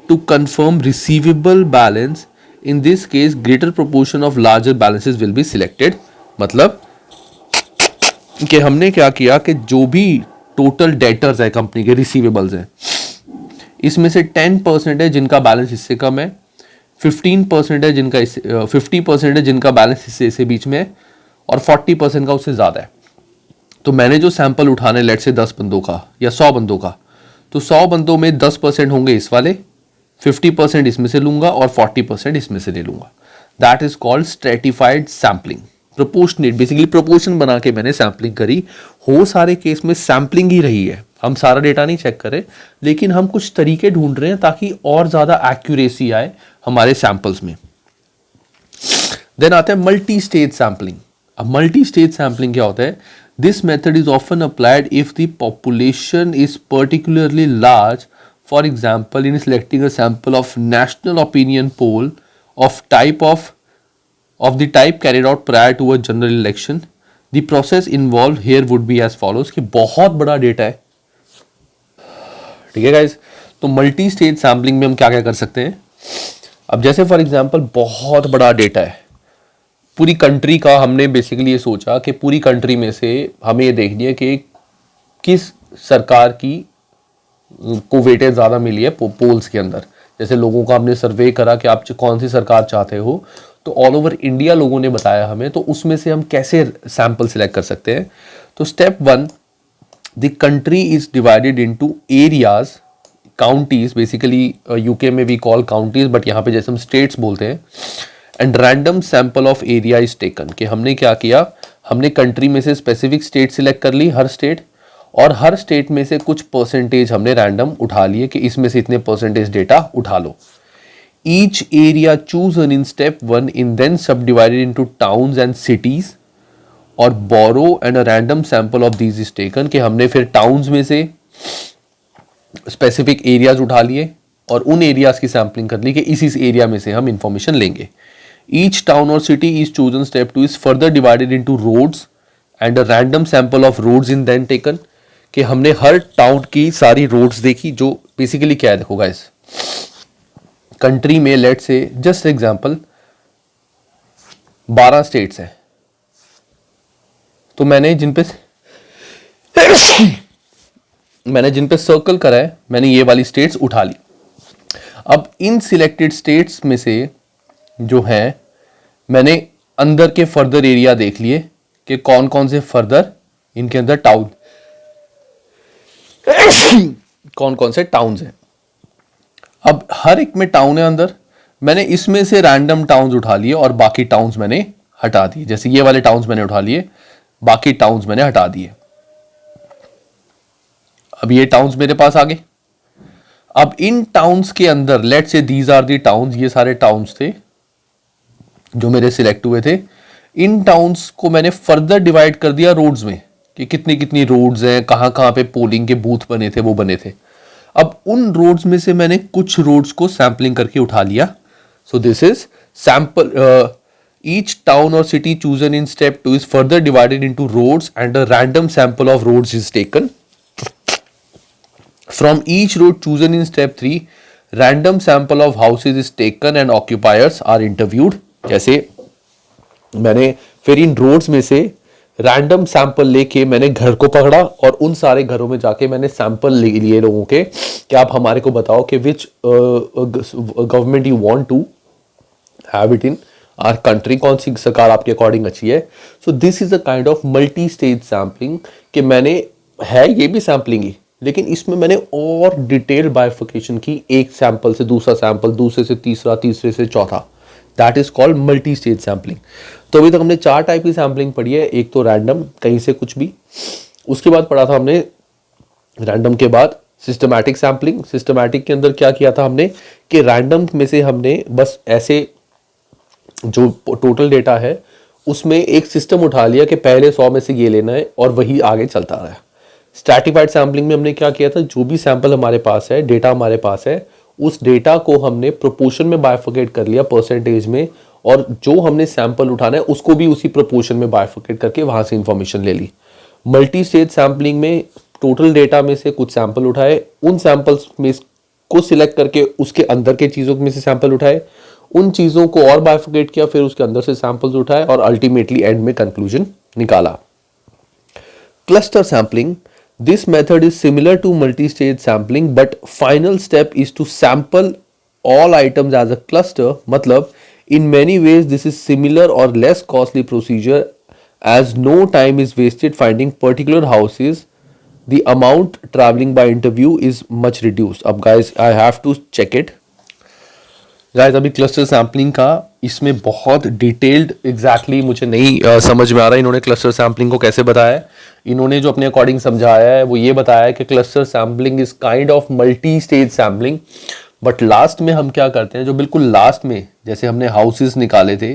to confirm receivable balance. In this case, greater proportion of larger balances will be selected. मतलब कि हमने क्या किया कि जो भी total debtors है company के, रिसीवेबल्स हैं, इसमें से 10% है जिनका बैलेंस इससे कम है, 15% है जिनका 50% है जिनका बैलेंस इससे बीच में है, और 40% का उससे ज़्यादा है। तो मैंने जो सैंपल उठाने लेट से 10 बंदों का या 100 बंदों का, तो 100 बंदों में 10% होंगे इस वाले, 50% इसमें से लूंगा और 40% इसमें से ले लूंगा। That is called stratified sampling. Proportionate, basically proportion बना के मैंने सैम्पलिंग करी। हो सारे केस में सैम्पलिंग ही रही है, हम सारा डेटा नहीं चेक करें, लेकिन हम कुछ तरीके ढूंढ रहे हैं ताकि और ज़्यादा एक्यूरेसी आए हमारे सैंपल्स में। देन आता है मल्टी स्टेज सैम्पलिंग। अब मल्टी स्टेज सैम्पलिंग क्या होता है? This method is often applied if the population is particularly large, for example in selecting a sample of national opinion poll of the type carried out prior to a general election. The process involved here would be as follows कि बहुत बड़ा data है, ठीक है guys. तो multi stage sampling में हम क्या क्या कर सकते हैं? अब जैसे फॉर एग्जांपल बहुत बड़ा डेटा है पूरी कंट्री का, हमने बेसिकली ये सोचा कि पूरी कंट्री में से हमें ये देखनी है कि किस सरकार की को वेटेज ज़्यादा मिली है पोल्स के अंदर। जैसे लोगों का हमने सर्वे करा कि आप कौन सी सरकार चाहते हो, तो ऑल ओवर इंडिया लोगों ने बताया हमें, तो उसमें से हम कैसे सैंपल सिलेक्ट कर सकते हैं। तो step 1, the country is divided into areas, counties, basically UK में वी कॉल काउंटीज, बट यहाँ पे जैसे हम स्टेट्स बोलते हैं। And random sample of area is taken, कि हमने क्या किया, हमने कंट्री में से स्पेसिफिक स्टेट सिलेक्ट कर ली, हर स्टेट, और हर स्टेट में से कुछ परसेंटेज हमने रैंडम उठा लिए कि इसमें से इतने परसेंटेज डेटा उठा लो। Each area chosen in step 1 in then subdivided into towns and cities, or borough and a random sample of these is taken, कि हमने फिर टाउन्स में से स्पेसिफिक एरियाज उठा लिए और उन एरियाज की सैम्पलिंग कर ली कि इस एरिया में से हम इंफॉर्मेशन लेंगे। ईच टाउन और city is chosen, step 2 is further divided into roads and a random sample of roads in then taken, कि हमने हर टाउन की सारी रोड्स देखी, जो बेसिकली क्या है, देखो गाइस, कंट्री में लेट से जस्ट एग्जांपल 12 स्टेट्स हैं, तो मैंने जिन पे सर्कल करा है, मैंने ये वाली स्टेट्स उठा ली। अब इन सिलेक्टेड स्टेट्स में से जो है, मैंने अंदर के फर्दर एरिया देख लिए कि कौन कौन से फर्दर इनके अंदर टाउन कौन कौन से टाउन्स हैं। अब हर एक में टाउन है अंदर, मैंने इसमें से रैंडम टाउन्स उठा लिए और बाकी टाउन्स मैंने हटा दिए। जैसे ये वाले टाउन्स मैंने उठा लिए, बाकी टाउन्स मैंने हटा दिए। अब ये टाउन्स मेरे पास आ गए। अब इन टाउन्स के अंदर लेट से दीज आर दी टाउन्स, ये सारे टाउन्स थे जो मेरे सिलेक्ट हुए थे। इन टाउन्स को मैंने फर्दर डिवाइड कर दिया रोड्स में, कि कितनी कितनी रोड्स हैं, कहाँ कहाँ पे पोलिंग के बूथ बने थे, वो बने थे। अब उन रोड्स में से मैंने कुछ रोड्स को सैम्पलिंग करके उठा लिया। So this is sample, each town और city chosen in step 2 is further divided into roads and a random sample of roads is taken. From each road chosen in step 3, random sample of houses is taken and occupiers are interviewed। जैसे मैंने फिर इन roads में से random sample लेके मैंने घर को पकड़ा और उन सारे घरों में जाके मैंने सैंपल लिए लोगों के, कि आप हमारे को बताओ कि which government you want to have it in our country, कौन सी सरकार आपके अकॉर्डिंग अच्छी है। So this is a kind of multi stage sampling, कि मैंने है ये भी सैम्पलिंग ही, लेकिन इसमें मैंने और डिटेल बाइफिकेशन की, एक सैंपल से दूसरा सैंपल, दूसरे से तीसरा, तीसरे से चौथा। That is called multi stage sampling. तो अभी तक हमने 4 टाइप की सैम्पलिंग पढ़ी है। एक तो रैंडम, कहीं से कुछ भी, उसके बाद पढ़ा था हमने रैंडम के बाद सिस्टमैटिक सैम्पलिंग। सिस्टमैटिक के अंदर क्या किया था हमने, कि रैंडम में से हमने बस ऐसे जो टोटल डेटा है उसमें एक सिस्टम उठा लिया कि पहले 100 में से ये लेना है और वही आगे चलता रहा। स्ट्रैटिफाइड सैम्पलिंग में हमने क्या किया था, जो भी सैंपल हमारे पास है, डेटा हमारे पास है, उस डेटा को हमने प्रोपोर्शन में बाइफिकेट कर लिया, परसेंटेज में, और जो हमने सैंपल उठाना है उसको भी उसी प्रोपोर्शन में बाइफिकेट करके वहां से इंफॉर्मेशन ले ली। मल्टी स्टेज सैम्पलिंग में टोटल डेटा में से कुछ सैंपल उठाए, उन सैंपल्स में को सिलेक्ट करके उसके अंदर के चीज़ों में से सैंपल उठाए, उन चीज़ों को और बाइफिकेट किया, फिर उसके अंदर से सैंपल्स उठाए और अल्टीमेटली एंड में कंक्लूजन निकाला। Cluster sampling, this method is similar to multi-stage sampling but final step is to sample all items as a cluster। मतलब in many ways this is similar or less costly procedure as no time is wasted finding particular houses, the amount traveling by interview is much reduced। अब guys I have to check it guys. अभी cluster sampling का इसमें बहुत detailed exactly मुझे नहीं समझ में आ रहा है इन्होंने क्लस्टर सैम्पलिंग को कैसे बताया है। इन्होंने जो अपने अकॉर्डिंग समझाया है वो ये बताया है कि cluster sampling is kind of multi stage sampling, but last में हम क्या करते हैं, जो बिल्कुल लास्ट में जैसे हमने हाउसेस निकाले थे,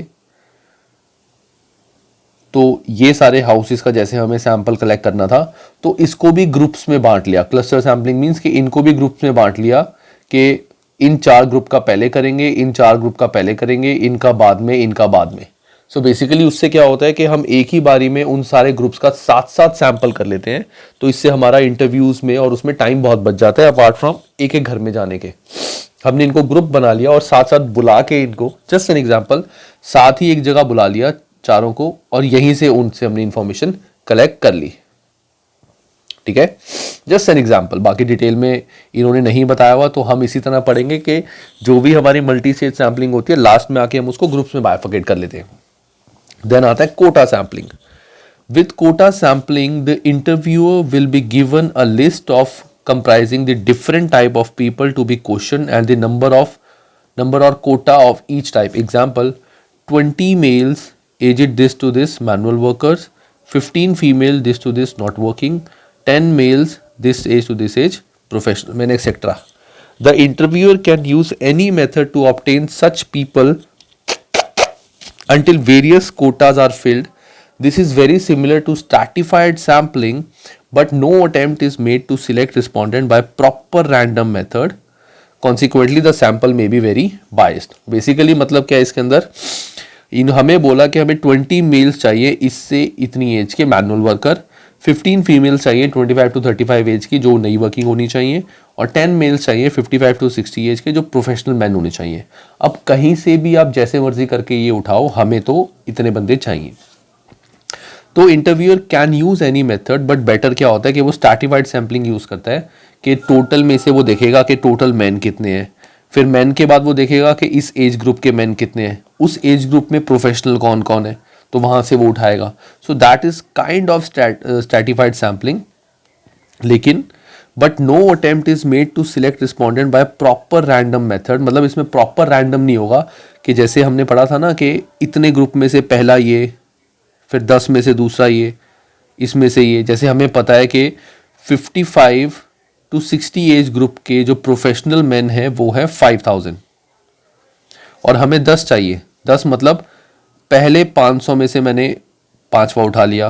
तो ये सारे हाउसेस का जैसे हमें सैंपल कलेक्ट करना था, तो इसको भी ग्रुप्स में बांट लिया। क्लस्टर सैम्पलिंग मीन्स कि इनको भी ग्रुप्स में बांट लिया कि इन 4 ग्रुप का पहले करेंगे, इन 4 ग्रुप का पहले करेंगे, इनका बाद में, इनका बाद में। सो बेसिकली उससे क्या होता है कि हम एक ही बारी में उन सारे ग्रुप्स का साथ साथ सैंपल कर लेते हैं, तो इससे हमारा इंटरव्यूज में और उसमें टाइम बहुत बच जाता है, अपार्ट फ्रॉम एक एक घर में जाने के। हमने इनको ग्रुप बना लिया और साथ साथ बुला के इनको, जस्ट एन एग्जाम्पल, साथ ही एक जगह बुला लिया चारों को और यहीं से उनसे हमने इंफॉर्मेशन कलेक्ट कर ली। ठीक है, जस्ट एन एग्जाम्पल, बाकी डिटेल में इन्होंने नहीं बताया हुआ, तो हम इसी तरह पढ़ेंगे कि जो भी हमारी मल्टी स्टेज सैम्पलिंग होती है लास्ट में आके हम उसको ग्रुप्स में बाइफरकेट कर लेते हैं. देन आता है quota sampling. With quota sampling, the interviewer will be given a list of comprising the different type of people to be questioned and the number or quota of each type. Example: 20 males aged this to this manual workers, 15 female this to this not working, 10 males this age to this age professional men, etc. The interviewer can use any method to obtain such people until various quotas are filled. This is very similar to stratified sampling, but no attempt is made to select respondent by proper random method. Consequently, the sample may be very biased. Basically मतलब क्या है इसके अंदर, हमें बोला कि हमें 20 mails चाहिए इससे इतनी एज के मैनुअल वर्कर, 15 फीमेल्स चाहिए 25 to 35 एज की जो नई वर्किंग होनी चाहिए, और 10 मेल्स चाहिए 55 to 60 एज के जो प्रोफेशनल मैन होने चाहिए. अब कहीं से भी आप जैसे मर्जी करके ये उठाओ, हमें तो इतने बंदे चाहिए. तो interviewer can use any method, but better क्या होता है कि वो स्ट्रैटिफाइड सैम्पलिंग यूज करता है कि टोटल में से वो देखेगा कि टोटल मैन कितने हैं, फिर मैन के बाद वो देखेगा कि इस एज ग्रुप के मैन कितने हैं, उस एज ग्रुप में प्रोफेशनल कौन कौन है, तो वहां से वो उठाएगा. So that is kind of stratified sampling. लेकिन but no attempt is made to select respondent by proper random method. मतलब इसमें प्रॉपर रैंडम नहीं होगा कि जैसे हमने पढ़ा था ना कि इतने ग्रुप में से पहला ये, फिर 10 में से दूसरा ये, इसमें से ये. जैसे हमें पता है कि 55 to 60 एज ग्रुप के जो प्रोफेशनल मैन है वो है 5000, और हमें 10 चाहिए. 10 मतलब पहले 500 में से मैंने 5वां उठा लिया,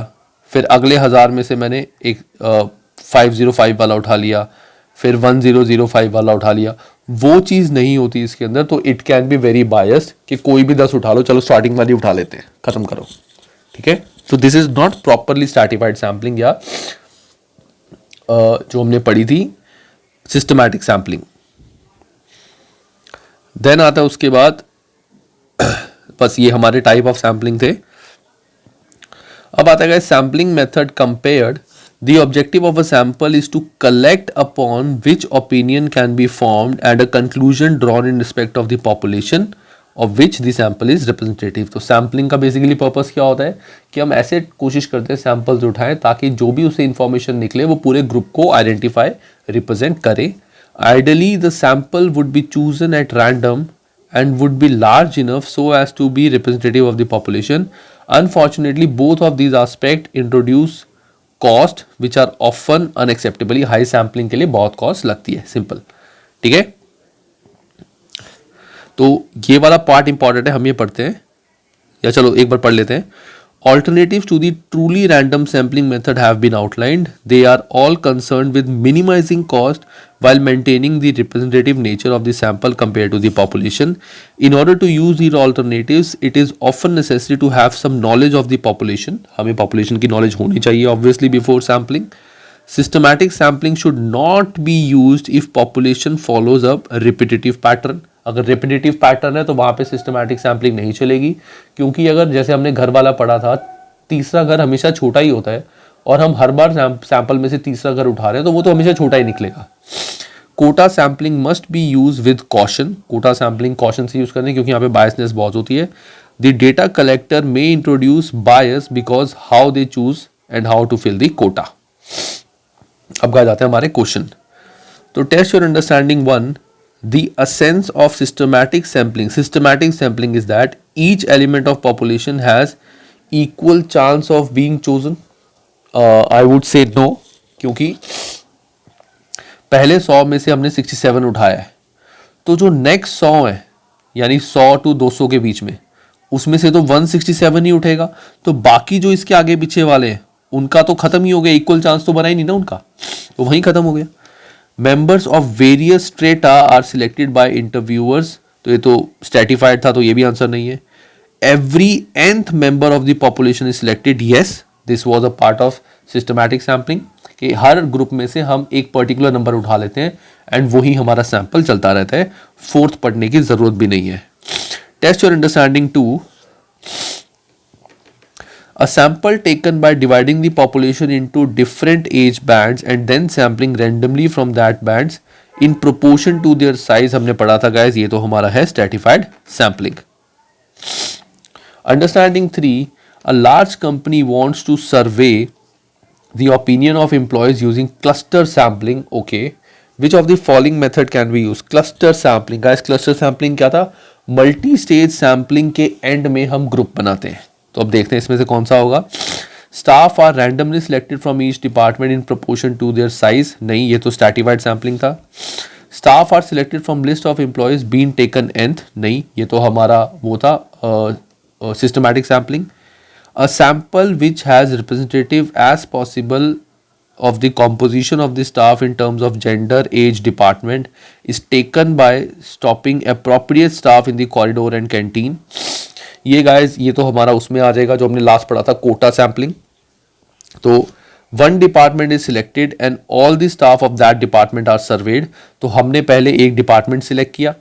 फिर अगले 1000 में से मैंने एक 505 वाला उठा लिया, फिर 1005 वाला उठा लिया. वो चीज़ नहीं होती इसके अंदर. तो it can be very biased कि कोई भी 10 उठा लो, चलो स्टार्टिंग वाली उठा लेते हैं, खत्म करो. ठीक है, तो this is not properly stratified sampling, या जो हमने पढ़ी थी सिस्टमैटिक सैम्पलिंग. देन आता है उसके बाद, बस ये हमारे टाइप ऑफ सैम्पलिंग थे. अब आता है sampling method compared. The objective of a sample is to collect upon which opinion can be formed and a conclusion drawn in respect of the population of which the sample is representative. तो sampling का basically purpose क्या होता है कि हम ऐसे कोशिश करते हैं सैम्पल्स उठाएं ताकि जो भी उसे इंफॉर्मेशन निकले वो पूरे ग्रुप को आइडेंटिफाई रिप्रेजेंट करे. Ideally the sample would be chosen at random and would be large enough so as to be representative of the population. Unfortunately, both of these aspects introduce cost which are often unacceptably high. sampling के लिए बहुत cost लगती है, simple. ठीक है, तो ये वाला पार्ट इंपॉर्टेंट है, हम ये पढ़ते हैं, या चलो एक बार पढ़ लेते हैं. Alternatives to the truly random sampling method have been outlined. They are all concerned with minimizing cost while maintaining the representative nature of the sample compared to the population. In order to use these alternatives, it is often necessary to have some knowledge of the population. हमें population की knowledge होनी चाहिए obviously before sampling. Systematic sampling should not be used if population follows a repetitive pattern. अगर repetitive pattern है तो वहाँ पे systematic sampling नहीं चलेगी, क्योंकि अगर जैसे हमने घर वाला पढ़ा था, तीसरा घर हमेशा छोटा ही होता है और हम हर बार सैंपल में से तीसरा घर उठा रहे हैं तो वो तो हमेशा छोटा ही निकलेगा. Quota sampling must be use with caution. Quota sampling caution से यूज करनी क्योंकि यहाँ पे बायसनेस बहुत होती है. The data collector may introduce bias because how they choose and how to fill the quota. अब आ जाते हैं हमारे क्वेश्चन. तो test your understanding 1. The essence of systematic sampling. Systematic sampling is that each element of population has equal chance of being chosen. I would say no, क्योंकि पहले 100 में से हमने 67 उठाया है, तो जो नेक्स्ट 100 है यानी 100 to 200 के बीच में, उसमें से तो 167 ही उठेगा, तो बाकी जो इसके आगे पीछे वाले हैं उनका तो खत्म ही हो गया, इक्वल चांस तो बना ही नहीं ना उनका, तो वहीं खत्म हो गया. Members of various strata are selected by interviewers. तो ये तो stratified था, तो ये भी आंसर नहीं है. Every nth member of the population is selected. Yes, this was a part of systematic sampling. कि हर ग्रुप में से हम एक पर्टिकुलर नंबर उठा लेते हैं एंड वही हमारा सैंपल चलता रहता है, फोर्थ पढ़ने की जरूरत भी नहीं है. Test your understanding 2. A sample taken by dividing the population into different age bands and then sampling randomly from that bands in proportion to their size हमने पढ़ा था guys, ये तो हमारा है stratified sampling. Understanding 3, a large company wants to survey the opinion of employees using cluster sampling. Okay, which of the following method can we use? Cluster sampling guys, cluster sampling क्या था? Multi stage sampling के and में हम group बनाते हैं. तो अब देखते हैं इसमें से कौन सा होगा. Staff are randomly selected from each department in proportion to their size. नहीं, ये तो स्ट्रैटिफाइड सैम्पलिंग था. Staff are selected from list of employees been taken nth. नहीं, ये तो हमारा वो था systematic sampling. A sample which has representative as possible of the composition of the staff in terms of gender, age, department is taken by stopping appropriate staff in the corridor and canteen. ये guys, ये तो हमारा उसमें आ जाएगा जो हमने last पढ़ा था, कोटा सैम्पलिंग. तो one department is selected and all the staff of that department are surveyed. तो हमने पहले एक डिपार्टमेंट सिलेक्ट किया.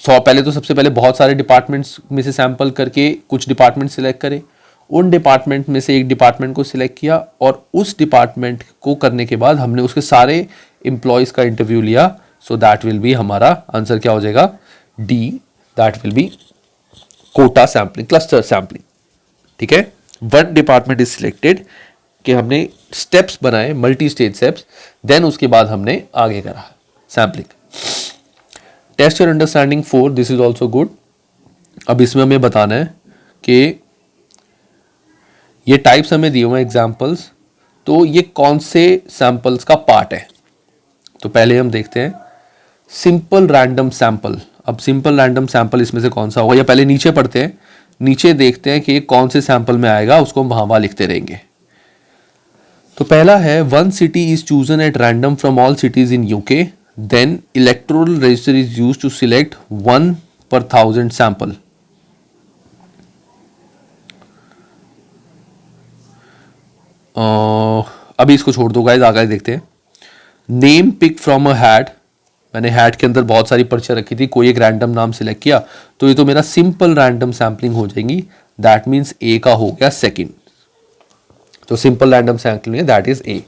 पहले तो सबसे पहले बहुत सारे डिपार्टमेंट्स में से सैंपल करके कुछ डिपार्टमेंट सिलेक्ट करे. उन डिपार्टमेंट में से एक डिपार्टमेंट को सिलेक्ट किया और उस डिपार्टमेंट को करने के बाद हमने उसके सारे एम्प्लॉयज़ का इंटरव्यू लिया. सो दैट विल बी हमारा आंसर क्या हो जाएगा, D, that will be quota sampling, cluster sampling. ठीक है, वन डिपार्टमेंट इज सिलेक्टेड कि हमने स्टेप्स बनाए, मल्टी स्टेज स्टेप्स, देन उसके बाद हमने आगे करा sampling. Test your understanding 4, this is also good. अब इसमें हमें बताना है कि ये टाइप्स हमें दिए हुए एग्जाम्पल्स, तो ये कौन से सैंपल्स का पार्ट है. तो पहले हम देखते हैं सिंपल रैंडम सैंपल. अब सिंपल रैंडम सैंपल इसमें से कौन सा होगा, या पहले नीचे पढ़ते हैं, नीचे देखते हैं कि ये कौन से सैंपल में आएगा, उसको हम वहाँ लिखते रहेंगे. तो पहला है one city is chosen at random from all cities in UK, then electoral register is used to select 1 per 1000 sample. अभी इसको छोड़ दो गाइस, आगे देखते हैं. Name pick from a hat, मैंने हैट के अंदर बहुत सारी पर्चियाँ रखी थी, कोई एक रैंडम नाम सिलेक्ट किया, तो ये तो मेरा सिंपल रैंडम सैम्पलिंग हो जाएगी. दैट मीन्स ए का हो गया सेकंड. तो सिंपल रैंडम सैम्पलिंग है, that is a.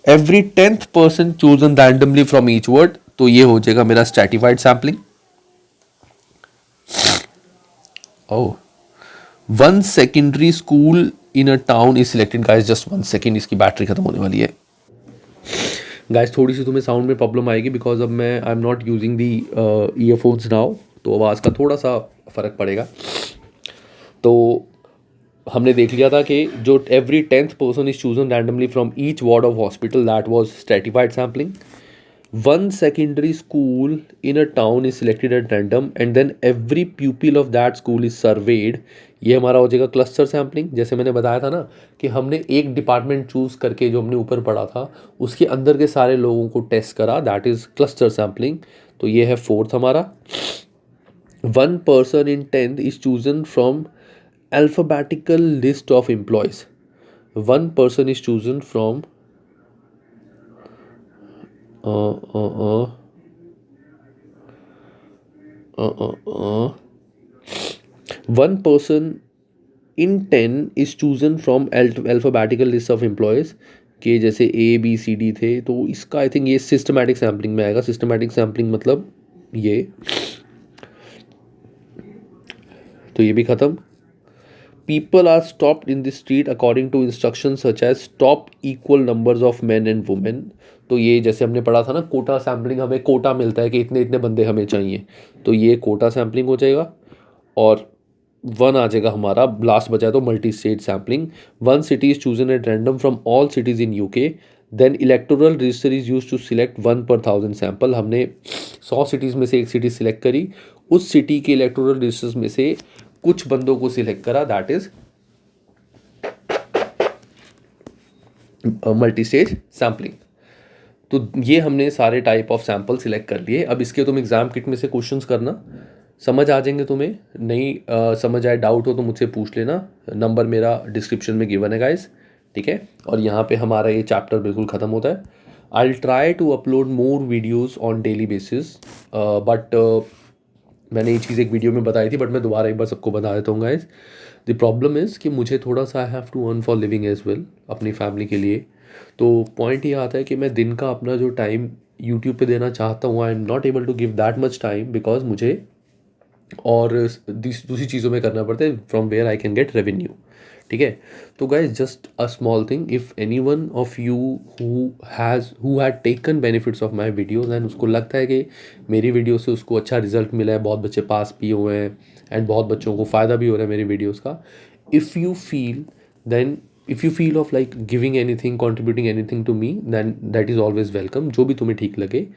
Every 10th person chosen randomly from each word, तो ये हो जाएगा मेरा stratified sampling. Oh, one secondary school in a town is selected. Guys just 1 second, इसकी बैटरी खत्म होने वाली है. गाइस थोड़ी सी तुम्हें साउंड में प्रॉब्लम आएगी बिकॉज अब मैं आई am not using the earphones now, तो आवाज़ का थोड़ा सा फ़र्क पड़ेगा. तो हमने देख लिया था कि जो every 10th person is chosen randomly from each ward of hospital, that was stratified sampling. One secondary school in a town is selected at random and then every pupil of that school is surveyed. ये हमारा हो जाएगा cluster sampling. जैसे मैंने बताया था ना कि हमने एक डिपार्टमेंट चूज़ करके जो हमने ऊपर पढ़ा था उसके अंदर के सारे लोगों को टेस्ट करा, दैट इज़ क्लस्टर सैम्पलिंग. तो ये है 4th हमारा. One person in 10th is chosen from alphabetical list of employees. One person is chosen from one person in 10 is chosen from alphabetical list of employees के जैसे ABCD थे, तो इसका I think ये सिस्टमैटिक सैम्पलिंग में आएगा. Systematic sampling मतलब ये, तो ये भी ख़त्म. People are stopped in the street according to instructions such as stop equal numbers of men and women. तो ये जैसे हमने पढ़ा था ना कोटा सैम्पलिंग, हमें कोटा मिलता है कि इतने इतने बंदे हमें चाहिए, तो ये कोटा सैम्पलिंग हो जाएगा. और 1 आ जाएगा हमारा, लास्ट बचा तो multi state sampling. One city is chosen at random from all cities in UK, then electoral register is use to select 1 per 1000 sample. हमने 100 सिटीज़ में से एक सिटी सिलेक्ट करी, उस सिटी के इलेक्टोरल रजिस्टर्स में से कुछ बंदों को सिलेक्ट करा, that is multi stage sampling. तो ये हमने सारे टाइप ऑफ सैंपल सिलेक्ट कर लिए. अब इसके तुम एग्जाम किट में से क्वेश्चंस करना, समझ आ जाएंगे तुम्हें. नहीं समझ आए, डाउट हो तो मुझसे पूछ लेना. नंबर मेरा डिस्क्रिप्शन में गिवन है गाइस, ठीक है. और यहाँ पे हमारा ये चैप्टर बिल्कुल ख़त्म होता है. I will try to upload more videos on daily basis, but मैंने ये चीज़ एक वीडियो में बताई थी, बट मैं दोबारा एक बार सबको बता देता हूँ गाइस. द प्रॉब्लम इज़ कि मुझे थोड़ा सा I have to earn for living as well अपनी फैमिली के लिए। तो पॉइंट ये आता है कि मैं दिन का अपना जो टाइम यूट्यूब पे देना चाहता हूँ, I am not able to give that much time because मुझे और दूसरी चीज़ों में करना पड़ता है from where I can get revenue. ठीक है, तो guys just a small thing, if any one of you who had taken benefits of my videos and उसको लगता है कि मेरी वीडियो से उसको अच्छा रिजल्ट मिला है, बहुत बच्चे पास भी हुए हैं एंड बहुत बच्चों को फ़ायदा भी हो रहा है मेरी वीडियोज़ का, if you feel then if you feel of like giving anything, contributing anything to me, then that is always welcome, जो भी तुम्हें ठीक लगे,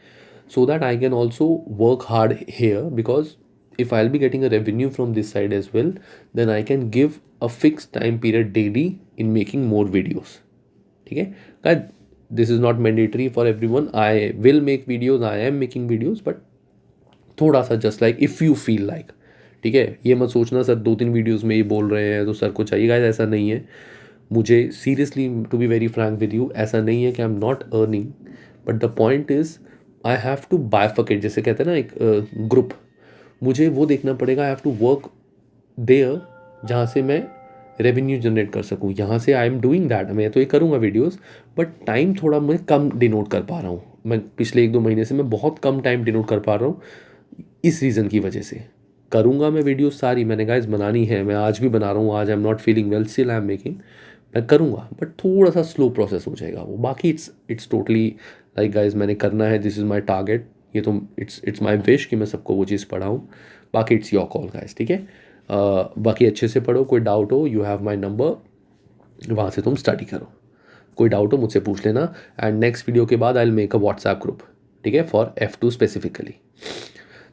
so that I can also work hard here, because if I'll be getting a revenue from this side as well, then I can give a fixed time period daily in making more videos. ठीक है guys, this is not mandatory for everyone. I will make videos, I am making videos, but थोड़ा सा just like if you feel like, ठीक है, ये मत सोचना sir 2-3 videos में ये बोल रहे हैं तो सर को चाहिए, गाइस ऐसा नहीं है। मुझे seriously to be very frank with you, ऐसा नहीं है कि I am not earning, but the point is I have to bifurcate, जैसे कहते हैं ना एक ग्रुप, मुझे वो देखना पड़ेगा, I have to work there जहाँ से मैं रेवेन्यू जनरेट कर सकूँ। यहाँ से आई एम डूइंग दैट, मैं तो ये करूँगा वीडियोस, बट टाइम थोड़ा मैं कम डिनोट कर पा रहा हूँ। मैं पिछले 1-2 महीने से मैं बहुत कम टाइम डिनोट कर पा रहा हूँ इस रीज़न की वजह से। करूँगा मैं वीडियोस सारी, मैंने गाइस बनानी है, मैं आज भी बना रहा हूँ, आज आई am not feeling well, still I am making, मैं करूँगा, बट थोड़ा सा स्लो प्रोसेस हो जाएगा वो। बाकी इट्स टोटली लाइक गाइस, मैंने करना है, दिस इज़ माई टारगेट, ये तो इट्स माई विश कि मैं सबको वो चीज़ पढ़ाऊँ। बाकी इट्स योर कॉल गाइस, ठीक है। बाकी अच्छे से पढ़ो, कोई डाउट हो यू हैव माई नंबर, वहाँ से तुम स्टडी करो, कोई डाउट हो मुझसे पूछ लेना। एंड नेक्स्ट वीडियो के बाद I will make a WhatsApp group, ठीक है, फॉर F2 स्पेसिफिकली।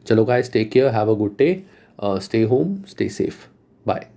चलो guys, take care, have a good day, stay home, stay safe, bye.